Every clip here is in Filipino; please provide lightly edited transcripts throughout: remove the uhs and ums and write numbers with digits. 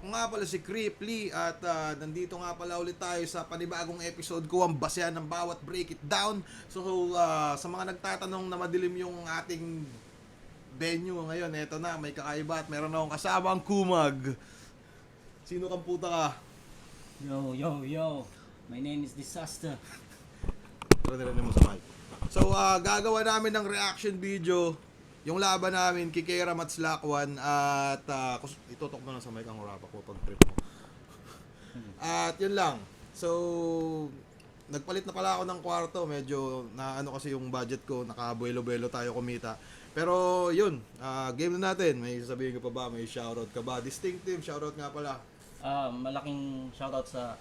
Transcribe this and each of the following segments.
Ako nga pala si Cripply at nandito nga pala ulit tayo sa panibagong episode ko, ang basehan ng bawat break it down. So sa mga nagtatanong na madilim yung ating venue ngayon, eto na, may kakaiba at meron akong kasama ang Kumag. Sino kang puta ka? Yo, yo, yo. My name is Disaster. Tara mo sa mic. So gagawa namin ng reaction video yung laban namin kay Kairam at Slack1 at itutok mo na sa mic ang urapa ko pag trip mo. At yun lang. So nagpalit na pala ako ng kwarto, medyo na ano kasi yung budget ko, nakabuelo-buelo tayo kumita. Pero yun, game na natin. May sasabihin ka pa ba? May shoutout ka ba? Distinctive shoutout nga pala. Malaking shoutout sa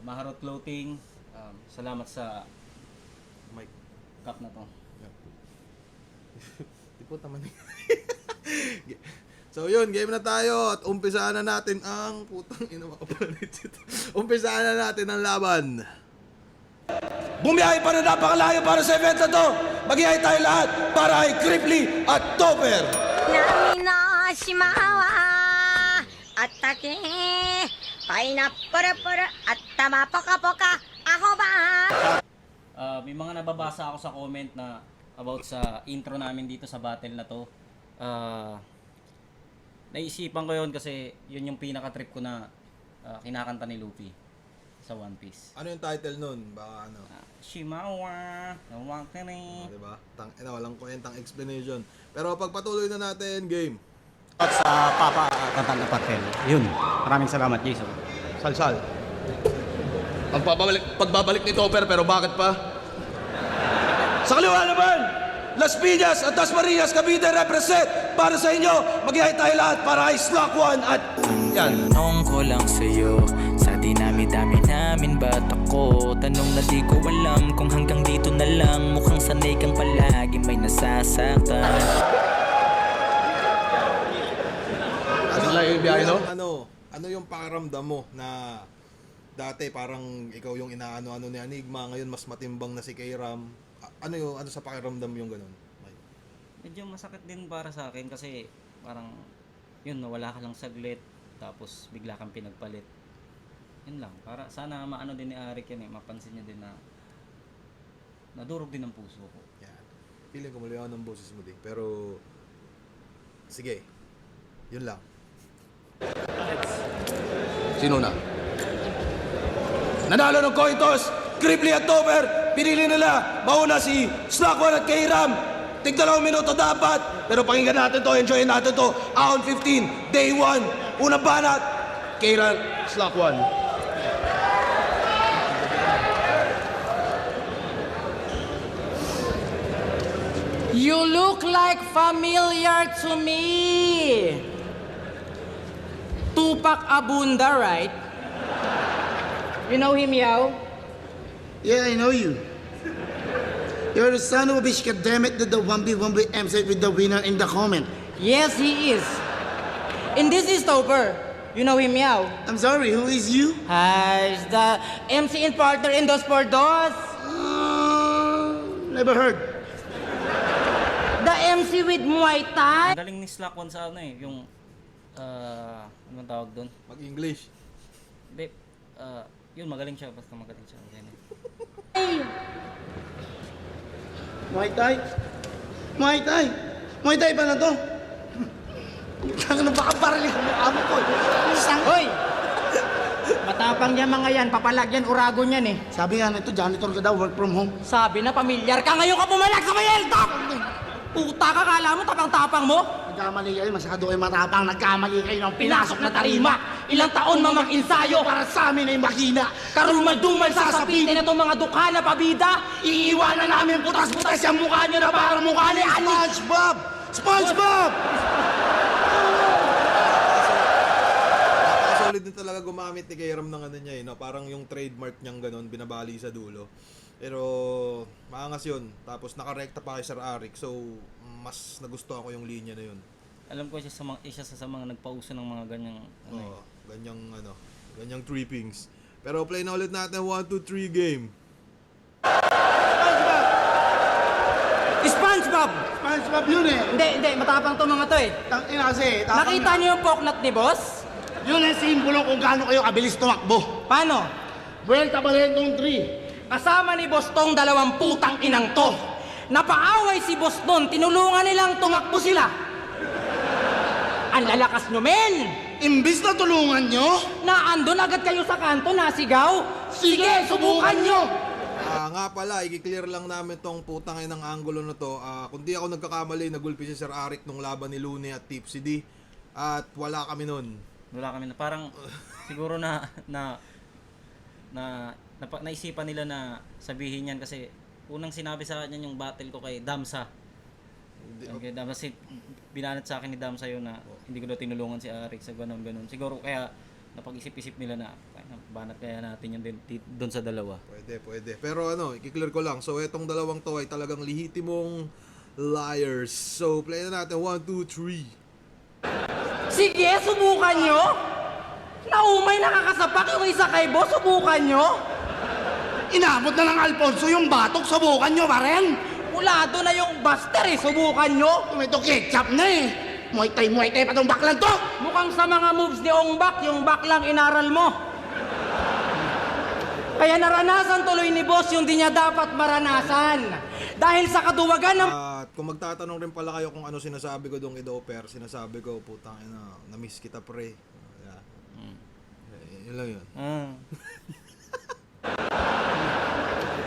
Maharot Clothing. Salamat sa Mic. cup na to. Di po tama na. So yun, game na tayo at umpisaan na natin ang putang ina makapalit ito. Umpisaan na natin ang laban. Bumiyahe pa na napakalayo para sa event na to. Maghihay tayo lahat para kay Cripply at Topper. 波の島はあったけパイナップルプル頭ポカポカアホバー May mga nababasa ako sa comment na about sa intro namin dito sa battle na to. Naisipan ko yun kasi yun yung pinaka-trip ko na kinakanta ni Luffy sa One Piece. Ano yung title nun? Baka ano? Shimawa, Nawakari. Diba? Walang kwentang explanation. Pero pagpatuloy na natin, game. At sa Papa Katan na Patel. Yun. Maraming salamat, Jason. Salsal. Ang pagbabalik ni Topper, pero bakit pa? Sa kaliwa naman, Las Piñas at Dasmariñas, Cavite represent para sa inyo. Maghihay tayo lahat para kay Slack1 at yan. Tanong ko lang sa'yo, sa dinami-dami namin ba't ako? Tanong na di ko alam kung hanggang dito na lang. Mukhang sanay kang palagi may nasasaktan. Ano yung pakiramdam mo na dati parang ikaw yung inaano-ano ni Enigma, ngayon mas matimbang na si Kairam? Ano sa pakiramdam yung ganun? Mike? Medyo masakit din para sa akin kasi parang yun, nawala ka lang saglit tapos bigla kang pinagpalit. Yun lang, para sana maano din ni Arik yan mapansin niya din na nadurog din ang puso ko. Yan. Feeling ko maliwan ng boses mo din. Pero sige, yun lang. Sino na? Nanalo ng coin toss, Cripply at Topper. Pinili nila, mauna si Slack1 at Kairam. Tig 2 minuto dapat. Pero pakinggan natin to, enjoyin natin to. Round 15, day 1. Unang banat, Kairam, Slack1. You look like familiar to me. Tupac Abunda, right? You know him, Yao? Yeah, I know you. You're the son of a bitch, goddammit, that the 1v1 MC with the winner in the comment. Yes, he is. And this is Topper. You know him, Yao? I'm sorry, who is you? He's the MC and partner in Dos por Dos. Never heard. The MC with Muay Thai. Ang galing ni Slack1 sa ano yung anong tawag doon? Mag-English. Hindi, yun magaling siya, basta magaling siya. Hey. Muay Thai? Muay Thai? Muay Thai ba na to? Tanga na baka barili ko mukha mo ko. Isang... Hoy! Matapang yan mga yan, papalagyan, urago niyan eh. Sabi nga nito, janitor ka daw, work from home. Sabi na pamilyar ka, ngayon ka pumalag sa may eltok! Puta ka, kala mo, tapang-tapang mo? Nagkamali kayo, masyado kayo matapang. Nagkamali kayo ng pinasok na tarima. Ilang taon mamak-insayo Para sa amin ay makina. Karumal-dumal sasapitin na itong mga dukha na pabida. Iiwanan namin putas-putas yung mukha nyo na parang mukha ni SpongeBob! SpongeBob! Solid din talaga gumamit ni Kairam ng ano niya no? Parang yung trademark niyang ganun, binabali sa dulo. Pero maangas yun. Tapos nakarekta pa kay Sir Arik. So mas nagustuhan ko yung linya na yun. Alam ko isa sa mga nagpauso ng mga ganyang ganyang trippings. Pero play na ulit natin 1, 2, 3 game. SpongeBob! SpongeBob yun eh. Hindi, matapang to mga to eh. Tangina kasi. Nakita niyo yung poknat ni boss? Yun ang simbolo kung gaano kayo kabilis tumakbo. Paano? Vuelta Balentong 3. Kasama ni Bostong dalawang putang inang to. Napaaway si Boston, tinulungan nilang tumakbo sila. Ang lalakas nyo, men! Imbis na tulungan nyo, Naandun agad kayo sa kanto, nasigaw. Sige, subukan nyo! Nga pala, i-clear lang namin tong putang inang angulo na to. Kung di ako nagkakamali, nagulpi si Sir Arik nung laban ni Looney at Tipsy D. At wala kami nun. Wala kami na parang siguro naisipan nila na sabihin yan kasi unang sinabi sa kanya yung battle ko kay Damsa. Yung kay Damsa, kasi binanat sa akin ni Damsa yun na hindi ko daw tinulungan si Arik sa ganun. Siguro kaya napag-isip-isip nila na banat kaya natin yun doon sa dalawa. Pwede. Pero i-clear ko lang. So, etong dalawang to ay talagang lihitimong liars. So, play na natin. 1, 2, 3. Sige, subukan nyo! Naumay nakakasapak yung isa kay boss, subukan nyo! inabot na ng Alfonso yung batok, subukan nyo pa rin. Pulado na yung buster eh, subukan nyo! Ito ketchup na eh. Muay Thai pa tong baklan to. Mukhang sa mga moves ni Ongbak, yung back lang inaral mo. Kaya naranasan tuloy ni boss yung di niya dapat maranasan. Dahil sa kaduwagan ng... At kung magtatanong rin pala kayo kung ano sinasabi ko doon Idoper, sinasabi ko, putang ina, na-miss kita pre. Yun lang yun.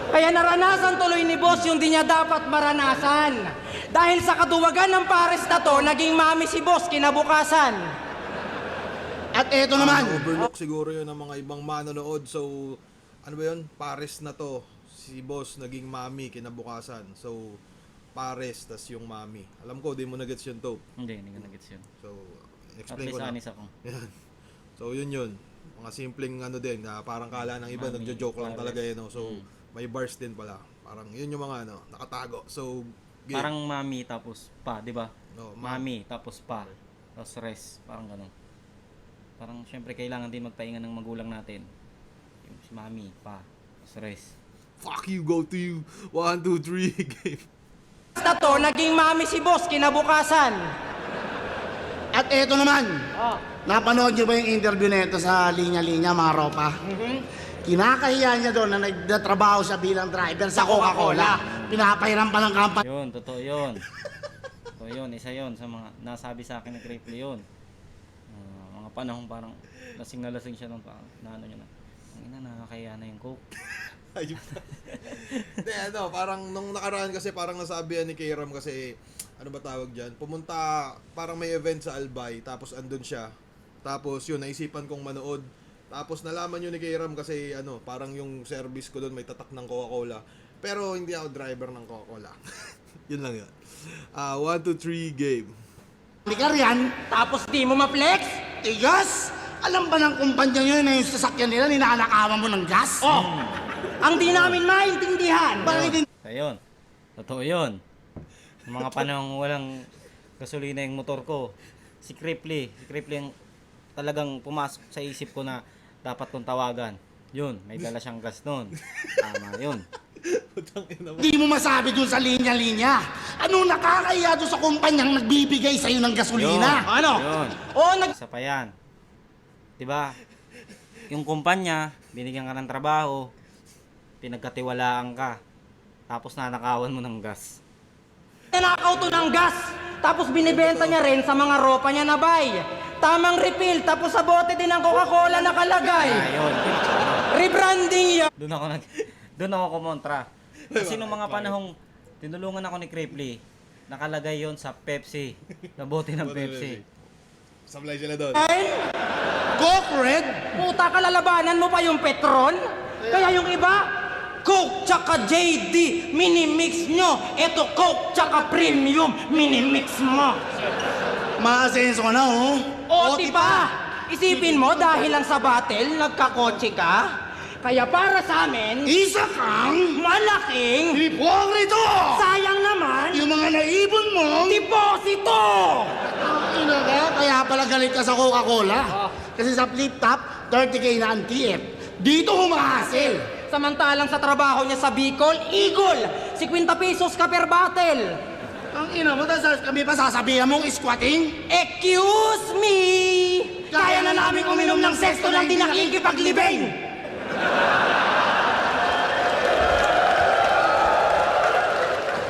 Kaya naranasan tuloy ni boss yung di niya dapat maranasan. Dahil sa kaduwagan ng pares na to, naging mami si boss kinabukasan. At eto naman. Overlook siguro yun ng mga ibang manonood. So, ano ba yun? Pares na to. Si boss naging mami kinabukasan. So, pares tas yung mami. Alam ko, di mo na-gets yun to. Hindi ko na-gets yun. So, At explain ko least lang. honest ako. Yan. So, yun. Mga simpleng din, na parang kala ng iba, Mami, nagjo-joke lang pares. talaga yun. No? So, may bars din pala. Parang yun yung mga nakatago. So, game. Parang mami tapos pa, di ba? No, Mami tapos pa. Tapos rest. Parang ganun. Parang syempre kailangan din magpahinga ng magulang natin. Yung si mami, pa, tapos rest. Fuck you, go to you. 1, 2, 3, game. Na to, naging mami si boss kinabukasan. At eto naman. Napanood niyo ba yung interview nito sa linya-linya, mga ropa? Kinakahiya niya doon na nagtatrabaho siya bilang driver sa Coca-Cola. Pinapahiram pa ng company. Yun, totoo yun. Totoo yun, isa yun sa mga nasabi sa akin ni Cripply yun. Mga panahon parang lasing na lasing siya nung ano niya na. Ang ina, nakakaya na yung coke. Ayun. Hindi, parang nung nakaraan kasi parang nasabi ni Kairam kasi, ano ba tawag dyan? Pumunta, parang may event sa Albay, tapos andun siya. Tapos yun, naisipan kong manood. Tapos nalaman yun ni Kairam kasi parang yung service ko doon may tatak ng Coca-Cola. Pero hindi ako driver ng Coca-Cola. Yun lang yun. 1, 2, 3, game. Ka riyan, Tapos di mo ma-flex? tigas. Alam ba ng kumpanya nyo na yung sasakyan nila, ninanakawan mo ng gas? Oh, ang di namin maintindihan. Bakit hindi? So yun, totoo yun. Yung mga panahon walang gasolina yung motor ko. Si Cripply yung talagang pumasok sa isip ko na dapat kong tawagan. Yun, may dala siyang gas nun. Tama yun. Hindi mo masabi dun sa linya-linya? Ano nakakaya dun sa kumpanyang nagbibigay sa'yo ng gasolina? Yun, Ano? Yun. Oh, Isa pa yan. Diba? Yung kumpanya, binigyan ka ng trabaho, pinagkatiwalaan ka, tapos nanakawan mo ng gas. Nanakaw to ng gas. Tapos binibenta niya rin sa mga ropa niya na bay. Tamang refill, tapos sa bote din ng Coca-Cola nakalagay. Ayun. Rebranding yan. Doon ako kumontra. Kasi nung mga panahong tinulungan ako ni Cripply, nakalagay yon sa Pepsi, na bote ng Pepsi. Sablay sila doon. Coke Red? Puta ka, lalabanan mo pa yung Petron? Kaya yung iba, Coke tsaka JD, mini-mix nyo. Ito Coke tsaka Premium, mini-mix mo. Maasenso ka na, oh. O, di ba? Isipin mo, dahil lang sa battle, nagkakotse ka. Kaya para sa amin, Isa kang malaking, hipokrito! sayang naman, Yung mga naibon mo, deposito! ina ka, kaya pala galit ka sa Coca-Cola. Kasi sa flip top, 30K na ang TF. Dito humahasil. Samantalang sa trabaho niya sa Bicol, Eagle, 50 pesos ka per battle. Ang ina mo, kami pa sasabihan mong squatting? Excuse me! Kaya na daming uminom ng sesto lang di nakikipaglibing!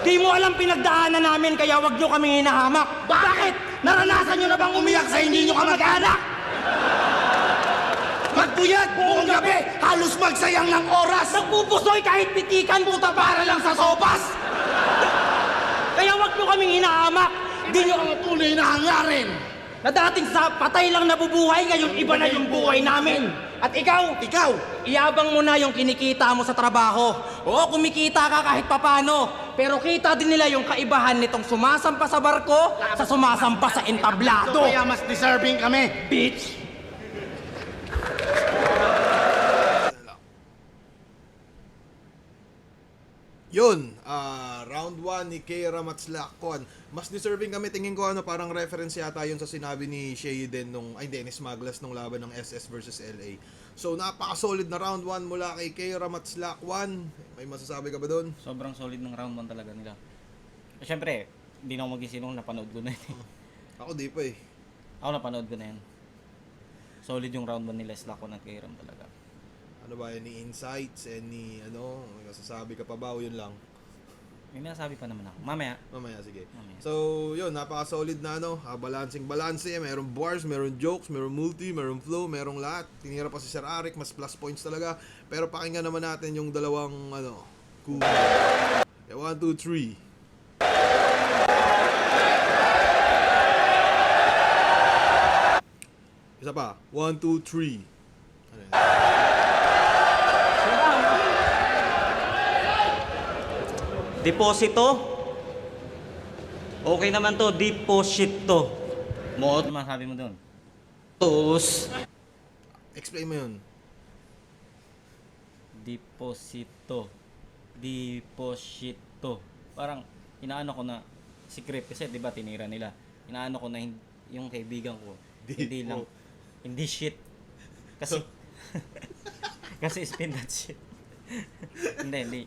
Di mo alam pinagdaanan namin kaya wag nyo kami hinahamak. Bakit? Naranasan nyo na bang umiyak sa hindi nyo kamag-anak? Magpuyat buong gabi, halos magsayang ng oras. Nagpupusoy kahit pitikan puta para lang sa sopas! Kaya wag nyo kaming hinahamak. Di nyo Ang tuloy na hangarin. na dating sa patay lang nabubuhay, ngayon iba na yung buhay namin. At ikaw, iyabang mo na yung kinikita mo sa trabaho. Oo, kumikita ka kahit papano. Pero kita din nila yung kaibahan nitong sumasampa sa barko sa sumasampa sa entablado. Kaya mas deserving kami. Bitch! Yun, round 1 ni Keira Matslakwan. Mas deserving kami, tingin ko parang reference yata yun sa sinabi ni Shayden ni Smaglas nung laban ng SS versus LA. So napaka-solid na round 1 mula kay Keira Matslakwan. May masasabi ka ba doon? Sobrang solid ng round 1 talaga nila. Siyempre, hindi na ako mag-isinong napanood ko na yun. Ako di pa eh. Ako napanood ko na yun. Solid yung round 1 nila, Slakwan at Kairam talaga. Ano ba, any insights, any may masasabi ka pa ba o yun lang? May nasabi pa naman ako. Mamaya. Mamaya, sige. Mamaya. So, yun, napaka-solid na balancing-balance. Meron bars, meron jokes, meron multi, meron flow, merong lahat. Tinira pa si Sir Arik, mas plus points talaga. Pero pakinggan naman natin yung dalawang, cool. 1, 2, 3. Isa pa. 1, 2, 3. Ano yan? Deposito? Okay naman to, deposito. Ano masabi mo doon? Motos. Explain mo yun. Deposito. Parang inaano ko na si Crip kasi 'di ba tinira nila. Inaano ko na yung kaibigan ko. Hindi shit. Kasi kasi spin that shit. hindi.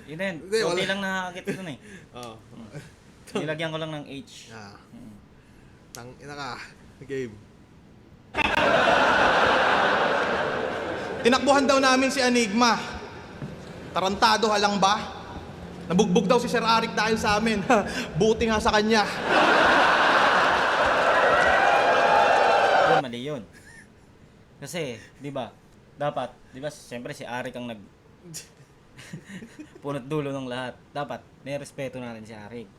Yun na yun. Kunti lang nakakakit ko na eh. Oo. Nilagyan ko lang ng H. Tangina ka. Game. Tinakbuhan daw namin si Enigma. Tarantado halang ba? Nabugbog daw si Sir Arik dahil sa amin. Buti nga sa kanya. Mali yun. Kasi, di ba, siyempre si Arik ang punot dulo ng lahat. Dapat, nirespeto natin si Arik.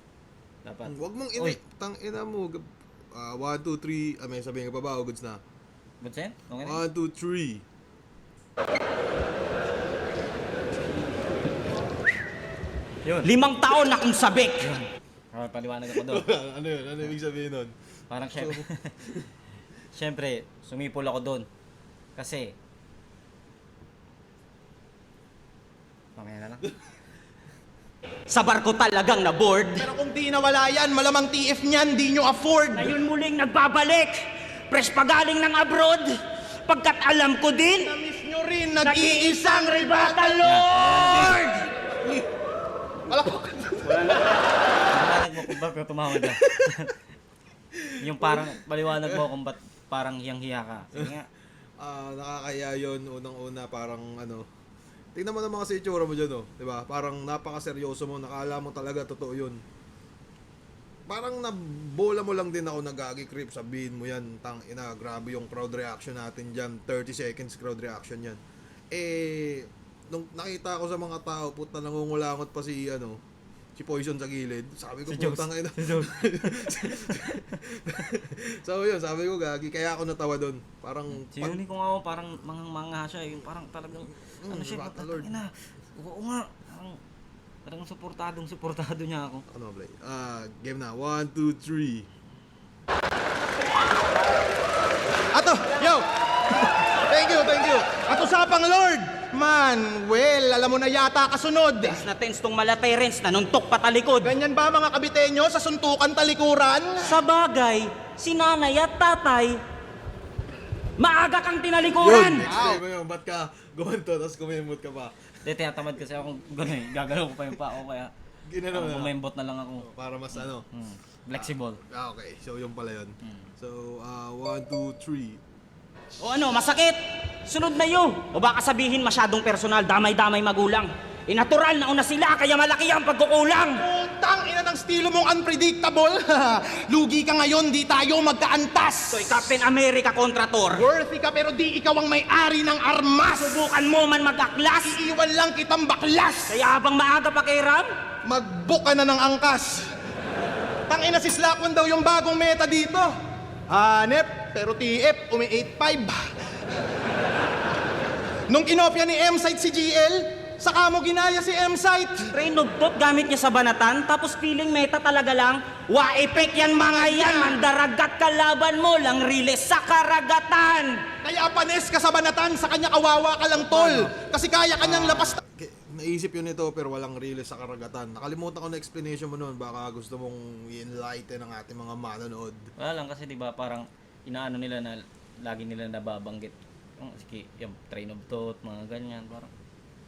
Dapat. Huwag mong Uy. tangina mo. 1, 2, 3. May sabihin ka pa ba? O goods na? Good sen? Okay na? 1, 2, 3. Yun. 5 taon na kung sabik. Paliwanag ako doon. Ano yun? Ano ibig sabihin nun? Parang siyempre, sumipol ako doon. Kasi, mamaya na lang. Sa barko talagang na-board. Pero kung di nawala yan, malamang TF niyan, di nyo afford. Ngayon muling nagbabalik. Fresh pa galing ng abroad. Pagkat alam ko din, Miss nyo rin, nag-iisang Rebata Lord! Paliwanag mo kung bakit tumawag ka. Yung parang, paliwanag mo kung ba't parang hiyang-hiya ka. Sige nga. Nakakaya yun. Unang-una parang tingnan mo naman kasi itsura mo dyan, diba? Parang napaka-seryoso mo. Nakala mo talaga totoo yun. Parang nabola mo lang din ako nagagi Crip. Sabihin mo yan, tangina, grabe yung crowd reaction natin dyan. 30 seconds crowd reaction yan. Nung nakita ko sa mga tao, puta, nangungulangot pa si Poison sa gilid. Sabi ko, putang ina. So yun, sabi ko, gagi. Kaya ako natawa doon. Parang Sinuni ko nga ako, parang mga siya. Yung parang talagang, siya, Rebata Lord. ina. Oo nga. Parang suportado niya ako. Ano, Blay? Game na. 1, 2, 3. Ato, yo! Thank you. At usapang Lord, Manuel, alam mo na yata kasunod. Tense na tense tong malaterens, nanuntok patalikod. Ganyan ba mga kabitenyo sa suntukan talikuran? Sa bagay, si nanay at tatay, maaga kang tinalikuran. Explain mo yun. Ba't ka gumanto, tapos kumimot ka pa? Hindi, tinatamad kasi ako gano'n eh. Gagalaw ko pa yung pao, kaya Ginano na. bumembot na lang ako. Para mas Flexible. Okay, so yun pala yun. So, 1, 2, 3. O ano, masakit? Sunod na yun. O baka sabihin masyadong personal, damay-damay magulang. Natural na una sila, kaya malaki ang pagkukulang. Putang ina ng estilo mong unpredictable. Lugi ka ngayon, di tayo magkaantas. So'y Captain America kontra Thor. Worthy ka pero di ikaw ang may-ari ng armas. Subukan mo man mag-aklas. Iiwan lang kitang baklas. Kaya habang maaga pa kay Ram, Mag-book ka na ng angkas. Tangina si Slackwan daw yung bagong meta dito. Hanep, pero TF, umi 8-5. Nung kinopya ni M-Site si GL, saka mo ginaya si M-Site. train of thought gamit niya sa banatan, tapos feeling meta talaga lang. Wa-epek yan mga yan, mandaragat kalaban mo lang riles sa karagatan. Kaya panes ka sa banatan, sa kanya kawawa ka lang tol. Kasi kaya kanyang lapas. Naisip yun ito pero walang release sa karagatan. Nakalimutan ko na explanation mo noon. Baka gusto mong i-enlighten ang ating mga manonood. Wala lang kasi 'di ba parang inaano nila na lagi nila nababanggit yung train of thought, mga ganyan, parang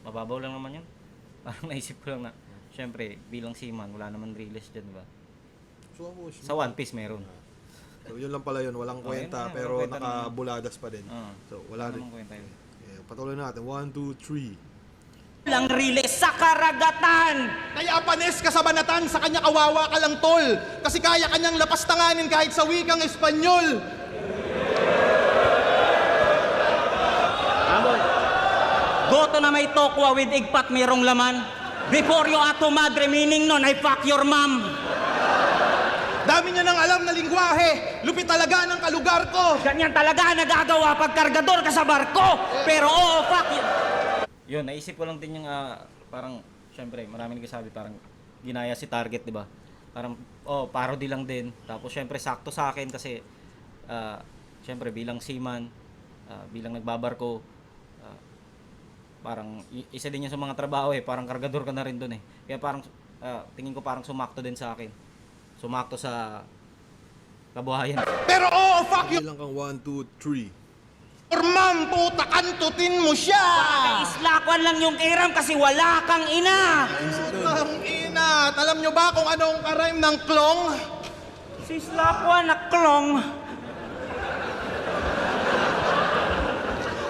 mababaw lang naman 'yun. Parang naisip ko lang na syempre bilang seaman wala naman release diyan, 'di ba? Sa One Piece meron. So yun lang pala yun. Walang Oh, kwenta yun na, pero walang kwenta nakabuladas pa din. So wala rin. namang kwenta 'yun. Patuloy natin. 1, 2, 3. Lang riles sa karagatan. Kaya panes ka sa banatan, sa kanya kawawa ka lang tol. Kasi kaya kanyang lapastanganin kahit sa wikang Espanyol. Goto na may tokwa with igpat merong laman. Before you ato madre, meaning nun, I fuck your mom. Dami niya nang alam na lingwahe. Lupit talaga ng kalugar ko. Ganyan talaga nagagawa pag kargador ka sa barko. Pero oo, fuck you. Yun, naisip ko lang din yung parang syempre maraming nagsasabi parang ginaya si Target, 'di ba? Parang parody lang din. Tapos syempre sakto sa akin kasi syempre bilang seaman, bilang nagbabarko, parang isa din yun sa mga trabaho parang kargador ka na rin doon Kaya parang tingin ko parang sumakto din sa akin. Sumakto sa kabuhayan. Pero oo, fuck you. Bilang kang 1, 2, 3. Ma'am, puta, kantutin mo siya. Islakwan lang yung kiram kasi wala kang ina. Ang ina, alam nyo ba kung anong karime ng klong? Si Islakwan na klong.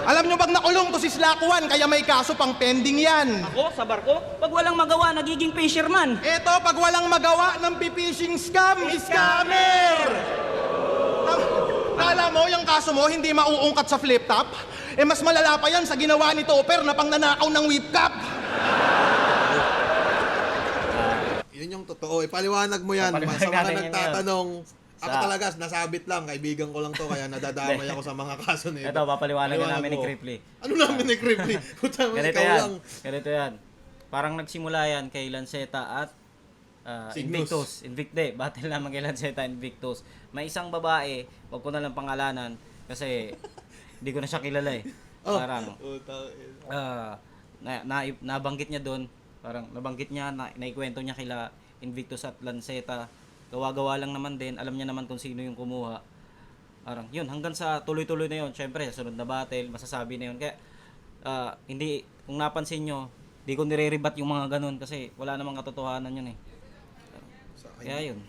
Alam nyo bang nakulong to si Slakwan kaya may kaso pang pending yan? Ako, sa barko, pag walang magawa, nagiging fisherman. Eto, pag walang magawa ng pipishing scam, scammer! Kala mo, yung kaso mo hindi mauungkat sa flip top? Mas malala pa yan sa ginawa ni Topper na pangnanakaw ng whip cap. Yun yung totoo. Ipaliwanag mo yan. Papaliwanag Sa mga natin yun nagtatanong, ako Sa- talaga, nasabit lang. Kaibigan ko lang to, kaya nadadamay ako sa mga kaso nito. Ito, papaliwanag Paliwanag namin ni mo. Cripply. Ano namin ni Cripply? Puta mo, Ganito ikaw yan. lang. Ganito yan. Parang nagsimula yan kay Lanceta at Cygnus. Invictus. Battle naman kay Lanceta Invictus. May isang babae, wag ko na lang pangalanan kasi hindi ko na siya kilala Parang nabanggit niya doon. Parang nabanggit niya, naikwento niya kila Invictus at Lanceta. Gawa-gawa lang naman din. Alam niya naman kung sino yung kumuha. Parang yun, hanggang sa tuloy-tuloy na yun. Siyempre, sa sunod na battle, masasabi na yun. Kaya, hindi, kung napansin nyo, di ko nire-rebat yung mga ganun kasi wala namang katotohanan yun Kaya yun.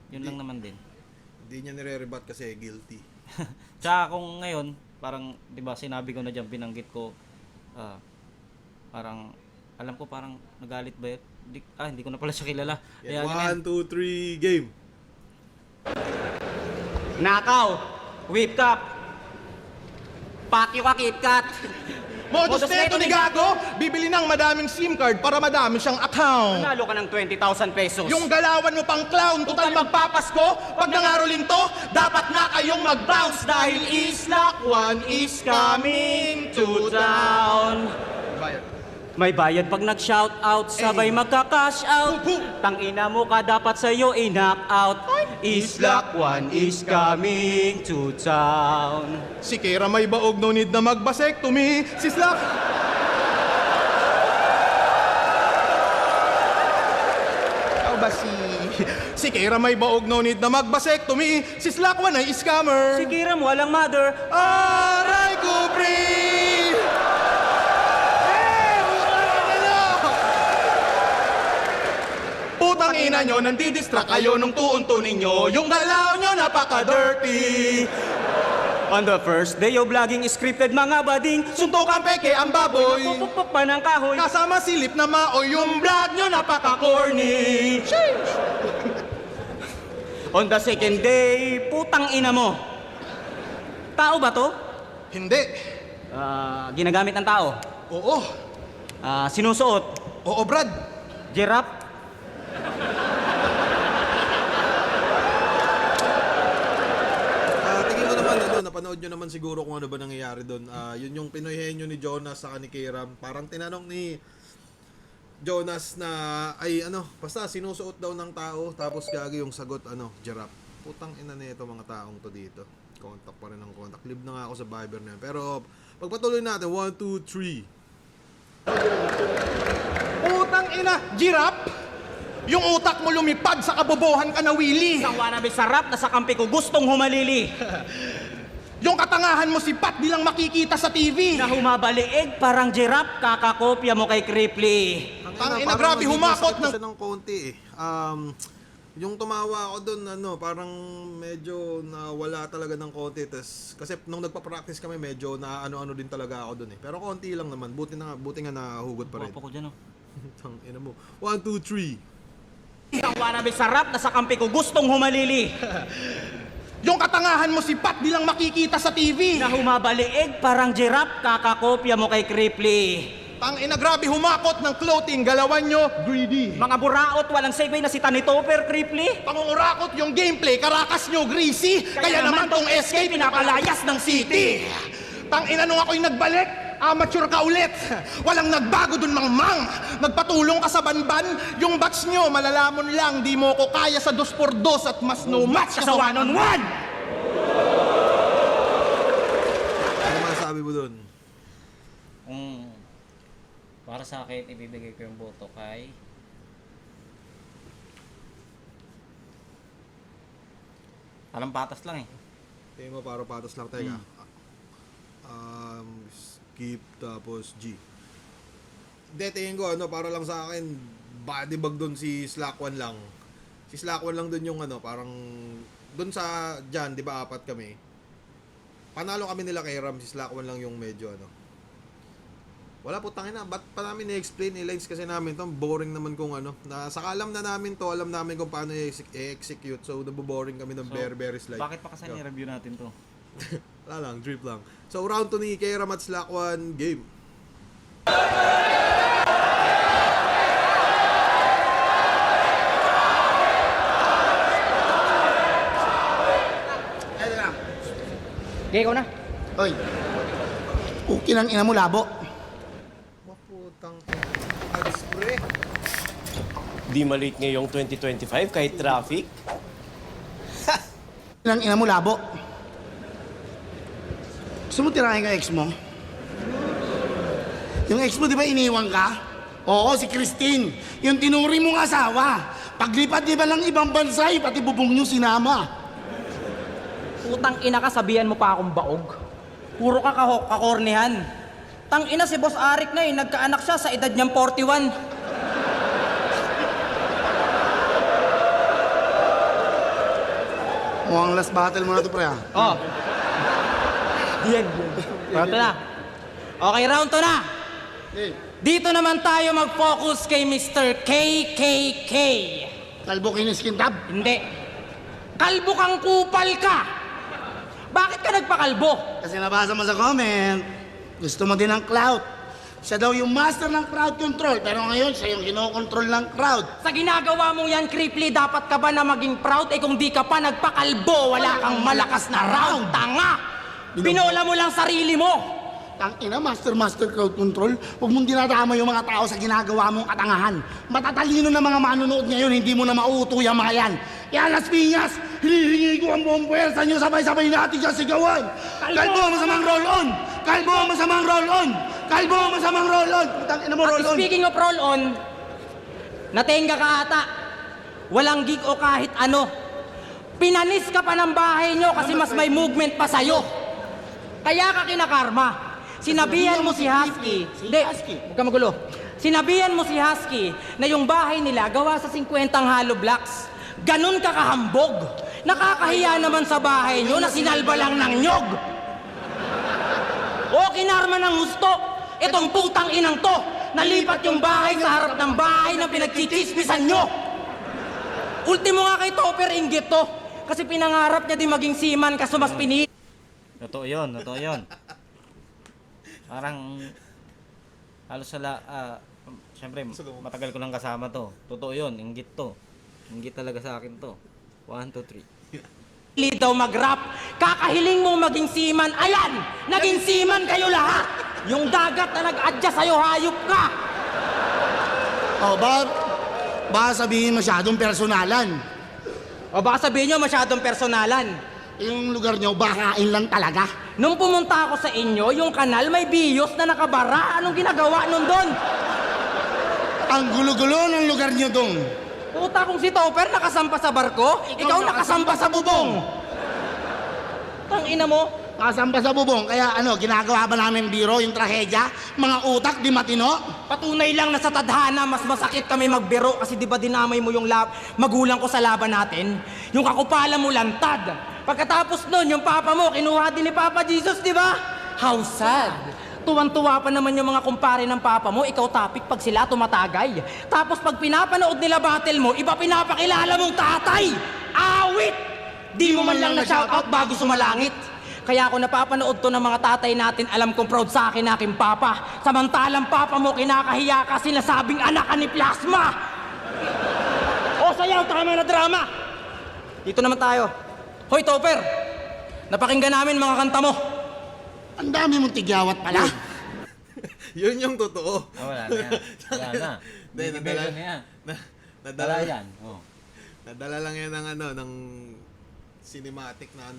Yun lang naman din. Hindi niya nire-rebat kasi guilty. Tsaka kung ngayon, parang, di ba, sinabi ko na dyan, binanggit ko, parang, alam ko parang nagalit ba yun? Hindi ko na pala siya kilala. Kaya, yun yan. 1, 2, 3, game! Nakaw, whip cup, pakyo ka KitKat. Modus neto ni Gago, bibili ng madaming SIM card para madami siyang account. Nanalo ka ng 20,000 pesos. Yung galawan mo pang clown, total magpapasko. Pag nangaroling to, dapat na kayong mag-bounce dahil Islakwan is coming to town. May bayad pag nag-shout out, sabay magka-cash out. Tangina mo ka dapat sa'yo i-knock out. Islakwan is coming to town. Si Kera may baog, no need na mag-vasectomy. Si Slak... Ikaw ba si Kera may baog, no need na mag-vasectomy. Si Slakwan ay scammer. Si Kiram walang mother. Aray ko, pre! Puta Putang ina nyo, nandidistract kayo nung tuuntunin nyo. Yung galaw nyo, napaka-dirty. On the first day of vlogging, scripted mga bading. Suntukan peke ang baboy. Pupukpuk pa ng kahoy. Kasama silip na maoy, yung vlog nyo, napaka-corny. On the second day, putang ina mo. Tao ba to? Hindi. Ginagamit ng tao. Oo. Sinusuot. Oo, Brad. Giraffe. Tingin ko naman, napanood nyo naman siguro kung ano ba nangyayari doon. Yun yung Pinoy Henyo ni Jonas sa ni Kairam. Parang tinanong ni Jonas na, basta sinusuot daw ng tao, tapos gagi yung sagot, giraffe. Putang ina nito mga taong to dito. Contact pa rin ng contact. Live na nga ako sa Viber na yan. Pero, pagpatuloy natin, 1, 2, 3. Putang ina, giraffe. Yung utak mo lumipad sa kabobohan ka na Willy. Isang wannabe sarap na sa kampi ko gustong humalili. Yung katangahan mo sipat di lang makikita sa TV. Na humabaliig parang giraffe, kakakopya mo kay Cripply. Ang ina, grabe, humakot ng... ng konti eh. Yung tumawa ako doon, parang medyo nawala talaga ng konti. Kasi nung nagpa-practice kami, medyo ano-ano din talaga ako doon eh. Pero konti lang naman. Buti nga nahugot pa rin. Guwapo ko dyan, oh. Tang ina mo. 1, 2, 3. Isang wannabe sarap na sa kampi ko gustong humalili. Yung katangahan mo sipat di lang makikita sa TV. Na humabaliig parang giraffe, kakakopya mo kay Cripply. Ang ina, grabe, humakot ng clothing, galawan nyo, greedy. Mga buraot, walang segue na si Tanitoper, Cripply. Pangungurakot yung gameplay, karakas nyo, greasy. Kaya naman tong SK pinapalayas ng city. Tang ina, nung ako'y nagbalik, amateur ka ulit. Walang nagbago dun, mang. Nagpatulong ka sa banban. Yung batch nyo, malalamon lang. Di mo ko kaya sa 2x2 at mas no match ka sa 1-on-1. Ano masasabi mo doon? Para sa akin, ibibigay ko yung boto kay alam patas lang eh. Tingin mo, para patas lang. Teka. Skip, tapos G. Hindi, tingin ko, para lang sa akin, body bag doon si Slack1 lang. Si Slack1 lang doon yung parang, doon sa, dyan, di ba, 4 kami. Panalo kami nila kay Ram, si Slack1 lang yung medyo, Wala po, tangina, ba't pa namin i-explain, i-lines kasi namin to, boring naman kung saka alam na namin to, alam namin kung paano i-execute, so naboboring kami ng very slide. Bakit pa kasi ni-review natin to? Wala lang, drip lang. So, round 2 ni Kairam at Slack1, game. Okay, ikaw na. Oy. Okay ng ina mo, labo. Maputang ads, pre. Di malate ngayong 2025 kahit traffic. Ng ina mo, labo. Gusto mo tirahin ka ex mo? Yung ex mo, di ba iniwan ka? Oo, si Christine. Yung tinuri mong asawa. Paglipat di ba ng ibang bansa, pati bubong nyo sinama. Putang ina ka, sabihan mo pa akong baog. Puro ka kakornihan. Tang ina, si Boss Arik na nagkaanak siya sa edad niyang 41. Mukhang last battle mo na to, pre, ha? Oh. Yan. Round 2 na. Okay, round 2 na. Hey. Dito naman tayo mag-focus kay Mr. KKK. Kalbo kinis kintab. Hindi. Kalbo kang kupal ka. Bakit ka nagpakalbo? Kasi nabasa mo sa comment, gusto mo din ng clout. Siya daw yung master ng crowd control, pero ngayon siya yung kinokontrol ng crowd. Sa ginagawa mo yan, Cripply, dapat ka ba na maging proud? Eh kung di ka pa nagpakalbo, wala kang malakas na round. Tanga! Binola mo lang sarili mo. Tangina, master crowd control. Huwag mong dinadama yung mga tao sa ginagawa mong katangahan. Matatalino na mga manonood ngayon, hindi mo na mauuto yung mga yan. Kaya Las Piñas, hinihingi ko ang buong puwersa nyo, sabay-sabay natin siya sigawan. Kalbo ang masamang roll-on! Kalbo ang masamang roll-on! Kalbo ang masamang roll-on! Tangina mo, At roll-on! speaking of roll-on, natenga ka ata. Walang gig o kahit ano. Pinanis ka pa ng bahay nyo kasi mas may movement pa sa'yo. Kaya ka kinakarma. Sinabihan mo si Husky. Hindi, huwag ka magulo. Sinabihan mo si Husky na yung bahay nila gawa sa 50 hollow blocks. Ganun ka kahambog. Nakakahiya naman sa bahay nyo na sinalba lang ng nyog. O kinarma ng gusto, itong putang inang to, nalipat yung bahay sa harap ng bahay na pinagchichismisan nyo. Ultimo nga kay Topper, inggit to. Kasi pinangarap niya din maging seaman kaso mas pinili. Totoo yun, totoo yun. Parang, halos siyempre, matagal ko lang kasama to. Totoo yun, inggit to. Inggit talaga sa akin to. 1, 2, 3. Hindi daw mag-rap. Kakahiling mo maging seaman. Ayan! Naging seaman kayo lahat! Yung dagat na nag-adjust sa'yo, hayop ka! O, baka sabihin masyadong personalan. O baka sabihin nyo masyadong personalan. Yung lugar nyo, bakain lang talaga. Nung pumunta ako sa inyo, yung kanal may biyos na nakabara. Anong ginagawa nun doon? Ang gulo-gulo ng lugar nyo dong. Puta kung si Topper nakasampa sa barko, ikaw nakasampa sa bubong. Tangina mo. Nakasampa sa bubong, kaya ginagawa ba namin biro yung trahedya? Mga utak di matino? Patunay lang na sa tadhana, mas masakit kami magbiro kasi di ba dinamay mo yung magulang ko sa laban natin? Yung kakupala mo lantad. Pagkatapos nun, yung papa mo, kinuha din ni Papa Jesus, di ba? How sad. Tuwan-tuwa pa naman yung mga kumpare ng papa mo, ikaw topic pag sila tumatagay. Tapos pag pinapanood nila battle mo, iba pinapakilala mong tatay. Awit! Di mo man lang na-shoutout bago sumalangit. Kaya ako napapanood to ng mga tatay natin, alam kong proud sa akin aking papa. Samantalang papa mo kinakahiya ka, sinasabing anak ka ni Plasma. O sayaw, tama na drama. Dito naman tayo. Hoy Topper, napakinggan namin mga kanta mo. Ang dami mong tigyawat pala. Yun yung totoo. Wala na yan. Wala na. Hindi, nadala na yan. Nadala Wala yan. Oh. Nadala lang yan ng cinematic na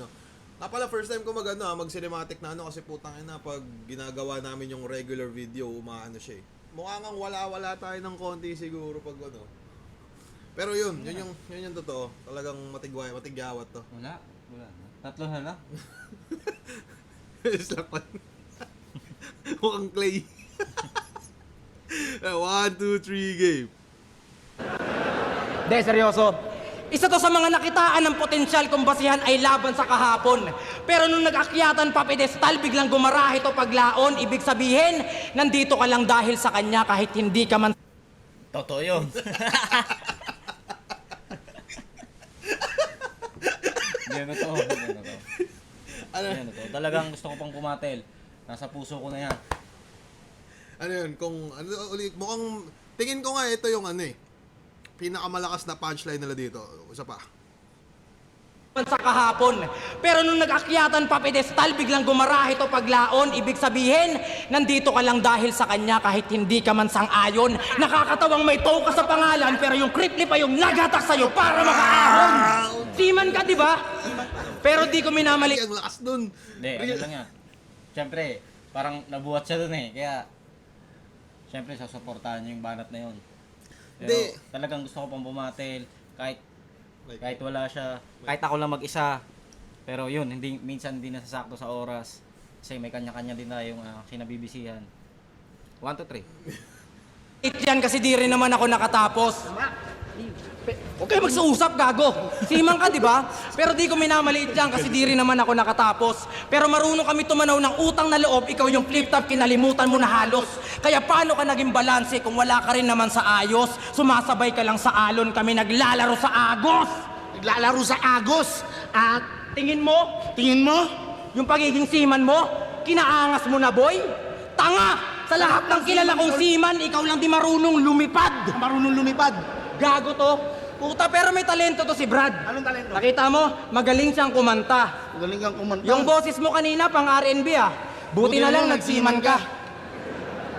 pala first time ko mag-cinematic na kasi putang ina pag ginagawa namin yung regular video, umaano siya eh. Mukha ngang wala tayo ng konti siguro pag Pero yun yung totoo. Talagang matigyawat to. Wala. Tatlo na lang. Slapan. Mukhang clay. 1, 2, 3, game. De, seryoso. Isa to sa mga nakitaan ng potensyal kung basihan ay laban sa kahapon. Pero nung nag-akyatan pa pedestal, biglang gumarahe to paglaon. Ibig sabihin, nandito ka lang dahil sa kanya kahit hindi ka man... Totoo yun. Yan to. Talagang gusto ko pang pumatel. Nasa puso ko na yan. Ano yun? Mukhang... Tingin ko nga ito yung pinakamalakas na punchline nila dito. Isa pa. Sa kahapon. Pero nung nag-akyatan pa pedestal, biglang gumarahe to paglaon. Ibig sabihin, nandito ka lang dahil sa kanya kahit hindi ka man sang-ayon. Nakakatawang may tow ka sa pangalan, pero yung kripli pa yung nagatak sa'yo para makaahon. Siman ka, di ba? Pero di ko minamali. Ang lakas dun. Hindi, ano lang yan. Siyempre, parang nabuhat siya dun eh. Kaya, siyempre, sasuportahan niyo yung banat na yun. Pero talagang gusto ko pang bumatel kahit wala siya, kahit ako lang mag-isa. Pero yun, minsan hindi nasasakto sa oras kasi may kanya-kanya din tayong kinabibisihan. 1, 2, 3. Yan kasi di rin naman ako nakatapos. Huwag kayo magsuusap, gago. Siman ka, di ba? Pero di ko minamaliit yan kasi di rin naman ako nakatapos. Pero marunong kami tumanaw ng utang na loob, ikaw yung flip-top, kinalimutan mo na halos. Kaya paano ka naging balanse kung wala ka rin naman sa ayos? Sumasabay ka lang sa alon, kami naglalaro sa agos. Naglalaro sa agos. At Tingin mo, yung pagiging seaman mo, kinaangas mo na, boy? Tanga! Sa lahat ng kilala kong seaman, ikaw lang di marunong lumipad. marunong lumipad. Gago to. Puta, pero may talento to si Brad. Anong talento? Nakita mo, magaling siyang kumanta. Galing kang kumanta. Yung boses mo kanina, pang R&B ah. Buti na lang nagsiman ka.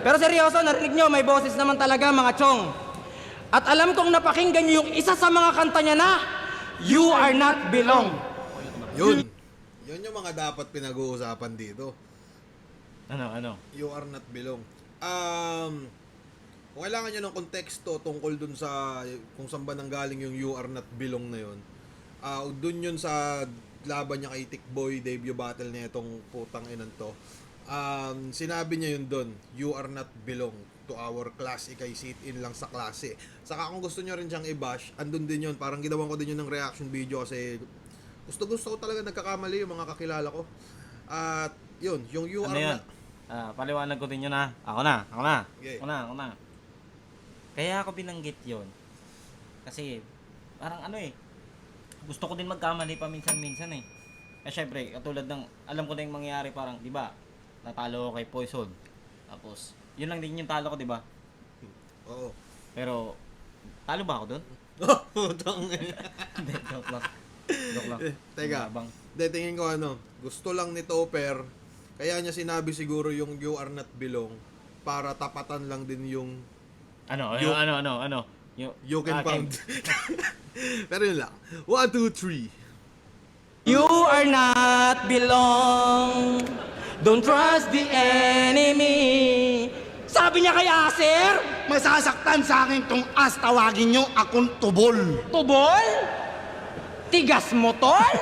Pero seryoso, narinig nyo, may boses naman talaga mga chong. At alam kong napakinggan nyo yung isa sa mga kanta niya na You Are Not Belong. Yun yung mga dapat pinag-uusapan dito. Ano? You Are Not Belong. Kung kailangan nyo ng konteksto tungkol dun sa kung saan ba nanggaling yung You Are Not Belong na yun, dun yun sa laban niya kay Tikboy, debut battle niya itong putang inan to. Sinabi niya yun doon, you are not belong to our class, ikay sit-in lang sa klase. Saka kung gusto nyo rin siyang i-bash, andun din yun, parang ginawan ko din yun ng reaction video kasi gusto ko talaga nagkakamali yung mga kakilala ko. At yun, yung you Ano are yun? not... Paliwanag ko din yun ha. Ako na. Okay. Ako na. Kaya ako binanggit yun. Kasi, parang ano eh, gusto ko din magkamali paminsan-minsan eh. Syempre, katulad ng, alam ko na yung mangyayari parang, di ba, natalo ako kay Poison. Tapos, yun lang din yung talo ko, di ba? Oo. Pero, talo ba ako doon? Putang Hindi, joke lang. Joke lang. Teka, Mabang. tingin ko gusto lang ni Topper, kaya niya sinabi siguro yung you are not belong para tapatan lang din yung Ano? you can pound. Pero yun lang. 1, 2, 3. You are not belong. Don't trust the enemy. Sabi niya kay Aser, Masasaktan sa akin tong as, tawagin nyo akong tubol. tubol? Tigas mo, tol?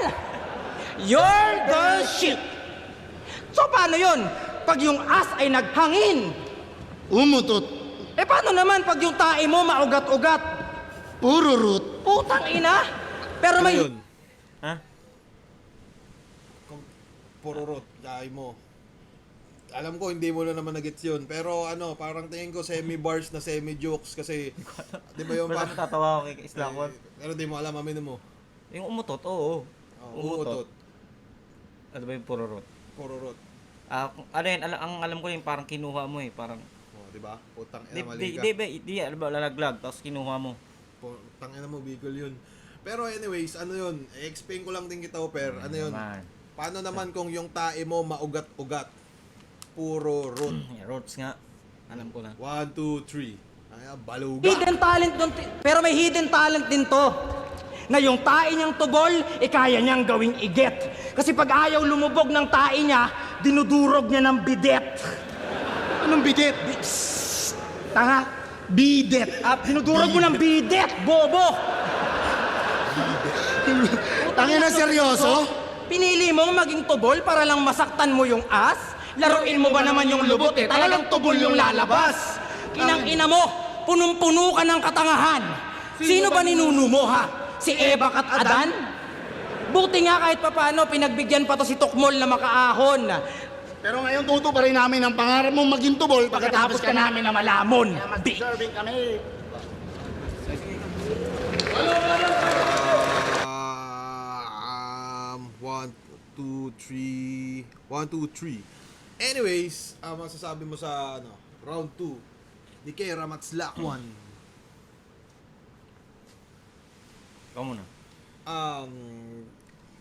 You're the shit. So paano yun? Pag yung as ay naghangin, Umutot. paano naman pag yung tae mo maugat-ugat? Puro root. Putang ina. Pero Ano may... yun? Ha? Pururot, kaya mo. Alam ko hindi mo na naman nagets yun. Pero parang tingin ko semi-bars na semi-jokes kasi di ba yung Basta natatawa ako kay Islakwan. pero di mo alam, aminin mo. Yung umutot, oo. Uutot. Ano ba yung pururot? Pururot. Ano yun, ang alam ko yung parang kinuha mo eh, parang... Di ba? Putang Di, ina, mali ka. di, ano ba, lalaglag, tapos kinuha mo. Putang ina mo, Bicol yun. Pero anyways, yun? I-explain ko lang din kita, Oper. Ano yun? Naman. Paano naman kung yung tae mo maugat-ugat? Puro root. Roots nga. Alam ko na. 1, 2, 3. Ay, baluga. Hidden talent doon, pero may hidden talent din to. Na yung tae niyang tubol, kaya niyang gawing iget. Kasi pag ayaw lumubog ng tae niya, dinudurog niya ng bidet. Anong bidet? Tanga, Bidet. dinudurog mo ng bidet, bobo! Tangin na seryoso? Pinili mo maging tubol para lang masaktan mo yung as? Laruin mo ba naman yung lubot eh? Talagang tubol yung lalabas. Kinang-ina mo, punong-puno ka ng katangahan. Sino ba ninuno mo ha? Si Eva at Adan? Buti nga kahit papano, pinagbigyan pa to si Tukmol na makaahon. Pero ngayon tuto pa rin namin ang pangarap mong maging tubol Pagkatapos ka namin na malamon. Mag-serving kami. 1, 2, 3. 1, 2, 3. Anyways, masasabi mo sa round 2 ni Keram at Slakwan. Ikaw muna.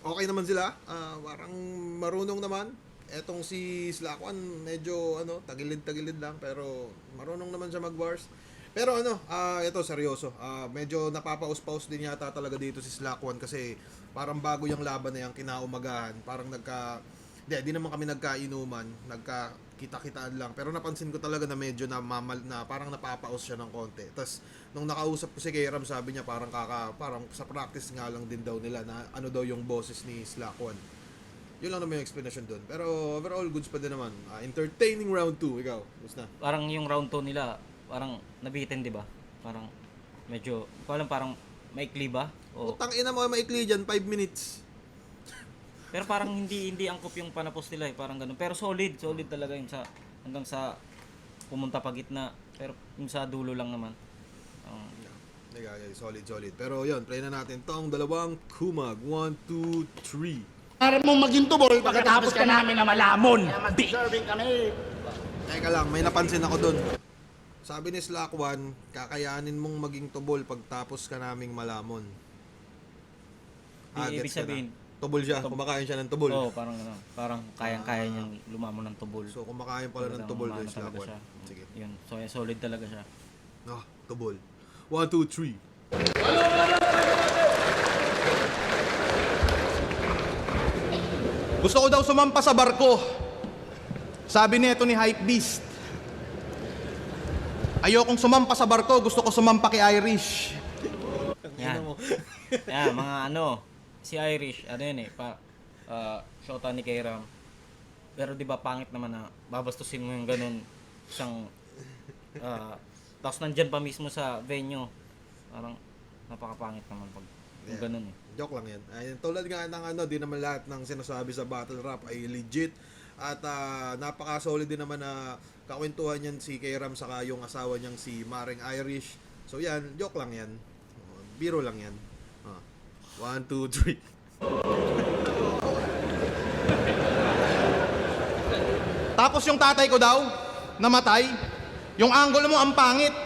Okay naman sila. Parang marunong naman. Etong si Slakwan, medyo tagilid-tagilid lang, pero marunong naman siya mag-bars. Pero ito seryoso. Medyo napapaus-paus din yata talaga dito si Slakwan kasi parang bago yung laban na yung kinaumagahan. Parang di naman kami nagkainuman, nagkakita-kitaan lang. Pero napansin ko talaga na medyo na parang napapaus siya ng konti. Tapos nung nakausap ko si Keram, sabi niya parang sa practice nga lang din daw nila na ano daw yung boses ni Slakwan. Yun lang naman yung explanation doon. Pero overall, goods pa din naman. Entertaining round 2. Ikaw, gusto na? Parang yung round 2 nila, parang nabitin, di ba? Parang medyo, parang maikli ba? O, Utang ina mo, maikli dyan, 5 minutes. pero parang hindi angkop yung panapos nila eh, parang ganun. Pero solid talaga yung hanggang sa pumunta pa gitna. Pero yung sa dulo lang naman. Solid. Pero yun, play na natin tong dalawang kumag. 1, 2, 3. Pangarap mong maging tubol Pagkatapos ka namin na malamon. Mag-serving kami. Teka lang, may napansin ako dun. Sabi ni Slakwan, kakayanin mong maging tubol pagtapos ka naming malamon. Ibig Gets ka na? sabihin, Tubol siya, kumakain siya ng tubol. Oo, parang kayang-kaya niyang lumamon ng tubol. So kumakain pala ng tubol Talagang kay umano talaga Slakwan. siya. Sige. Yun, so solid talaga siya. Tubol. 1, 2, 3. Gusto ko daw sumampa sa barko. Sabi nito ni Hypebeast. Ayokong sumampa sa barko, gusto ko sumampa kay Irish. Yan. Yan, mga si Irish, yun eh, shota ni Keram. Pero di ba pangit naman na babastusin mo yung ganun isang tapos nandyan pa mismo sa venue. Parang napakapangit naman pag yung ganun eh. Joke lang yan. Ayun, tulad nga ng ano, di naman lahat ng sinasabi sa battle rap ay legit. At napaka-solid din naman na kakwentuhan yan si K-Ram saka yung asawa niyang si Maring Irish. So yan, joke lang yan. Biro lang yan. 1, 2, 3. Tapos yung tatay ko daw, namatay. Yung angulo mo ang pangit.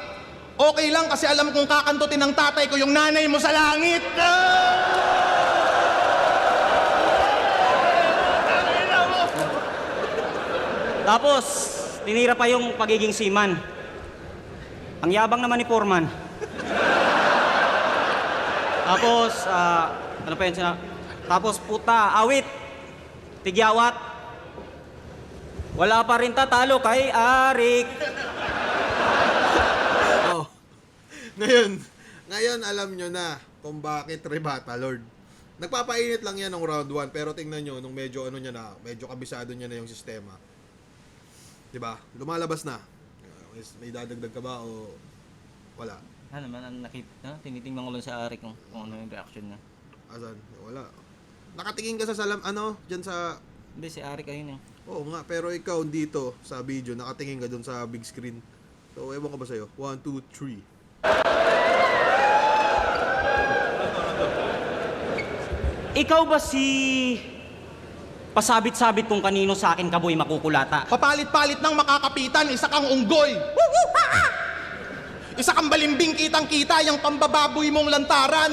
Okay lang kasi alam kong kakantutin ng tatay ko yung nanay mo sa langit. Tapos, tinira pa yung pagiging seaman. Ang yabang naman ni Foreman. Tapos, ano pa yun sina? Tapos, puta, awit, tigyawat. Wala pa rin tatalo kay Arik. Oh. Ngayon alam nyo na kung bakit Rebata Lord. Nagpapainit lang yan ng round 1 pero tingnan nyo nung medyo ano niya na, medyo kabisado niya na yung sistema. 'Di ba? Lumalabas na. May dadagdag ka ba o wala? Ano naman ang tinitingnan ko lang sa Arik kung ano yung reaction niya. Asan? Wala. Nakatingin ka sa salam ano diyan sa Hindi si Arik ayun eh. Oo nga, pero ikaw dito sa video, nakatingin ka dun sa big screen. So, ewan ko ba sa'yo? 1, 2, 3. Ikaw ba si... pasabit-sabit kung kanino sa akin kaboy makukulata? Papalit-palit ng makakapitan, isa kang unggoy. Isa kang balimbing, kitang-kita yung pambababoy mong lantaran.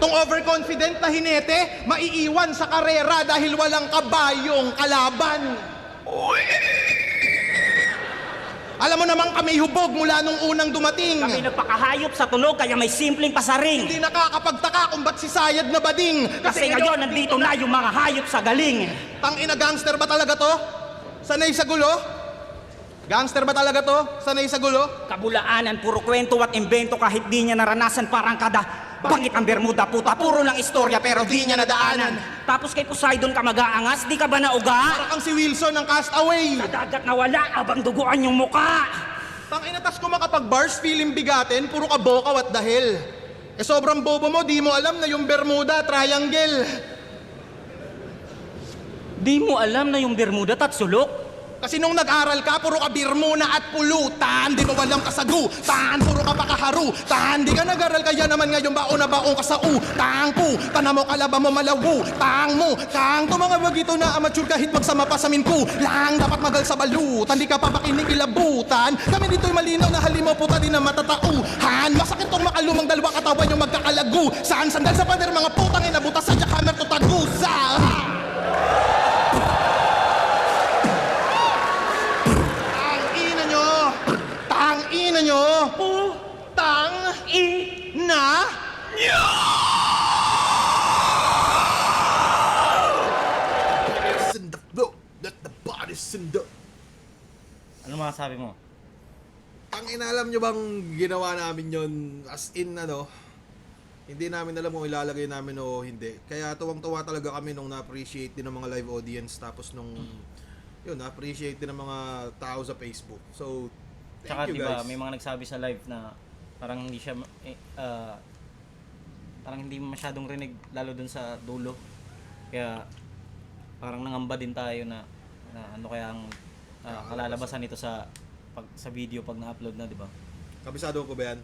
Tong overconfident na hinete, maiiwan sa karera dahil walang kabayong kalaban. Alam mo naman kami hubog mula nung unang dumating. Kami nagpakahayop sa tunog kaya may simpleng pasaring. Hindi nakakapagtaka kung ba't si Sayad na bading. Kasi ngayon nandito na yung mga hayop sa galing. Tangina, gangster ba talaga to? Sanay sa gulo? Gangster ba talaga to? Sanay sa gulo? Kabulaanan, puro kwento at imbento kahit di niya naranasan parang kada bangit ang Bermuda, puta. Puro lang istorya pero di niya nadaanan. Tapos kay Poseidon ka mag-aangas, di ka ba nauga? Para kang si Wilson ng Castaway. Sa dagat na wala, abang duguan yung muka. Tangina, tas ko makapag-bars, feeling bigatin, puro ka bokaw at dahil. Eh sobrang bobo mo, di mo alam na yung Bermuda, triangle. Di mo alam na yung Bermuda tatsulok? Kasi nung nag-aral ka, puro ka birmuna at pulutan. Di mo walang kasagutan, puro ka pakaharutan. Di ka nag-aral kaya naman ngayon baon na baon ka sa utangku. Tanamo kalaba mo malawu, tang mo. Kang to mga bagito na amateur kahit magsama pa sa minku. Lang dapat magal sa balutan, di ka papakinig ilabutan. Kami dito'y malinaw na halimaw puta di na matatauhan. Masakit tong makalumang dalawa katawan yung magkakalagu. Saan sandal sa pader mga putang inabutas sa jackhammer to tagusa. Ina nyo! Tang! Na! Send the flow, let the body send the... Ano masasabi mo? Ang inalam nyo bang ginawa namin yon as in ano, hindi namin alam kung ilalagay namin o hindi. Kaya tuwang-tuwa talaga kami nung na-appreciate din ng mga live audience tapos nung yun, na-appreciate din ng mga tao sa Facebook. So, Tsaka thank you diba, guys. may mga nagsabi sa live na parang hindi siya parang hindi masyadong rinig lalo dun sa dulo. Kaya parang nangamba din tayo na ano kaya ang kalalabasan nito sa video pag na-upload na, di ba? Kabisado ko ba yan?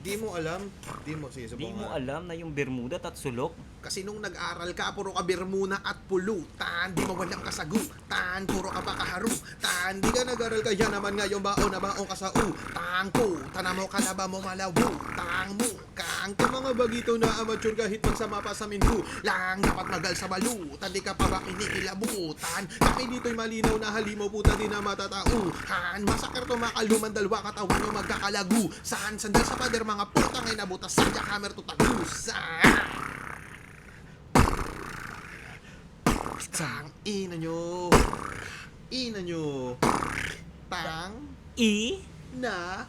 Di mo alam? Di mo, sige, Di subukan mo nga. alam na yung Bermuda tatsulok? Kasi nung nag-aral ka, puro ka birmuna at pulutan. Di mo walang kasagutan, puro ka pakaharutan. Di ka nag-aral kaya naman ngayon baon na baon ka sa utangku. Tanamo ka na ba mo malawutang mo? Kang ka mga bagito na amateur kahit magsama pa sa minku. Lang dapat magal sa balutan, di ka pa ba kinikilabutan? Kami dito'y malinaw na halimaw puta di na matatauhan. Masakar to makaluman dalawa katawan yung magkakalagu. Saan sandal sa pader mga putang ay nabutas sa jackhammer to tagusa. Tang ina nyo. Ina nyo. Tang I? na.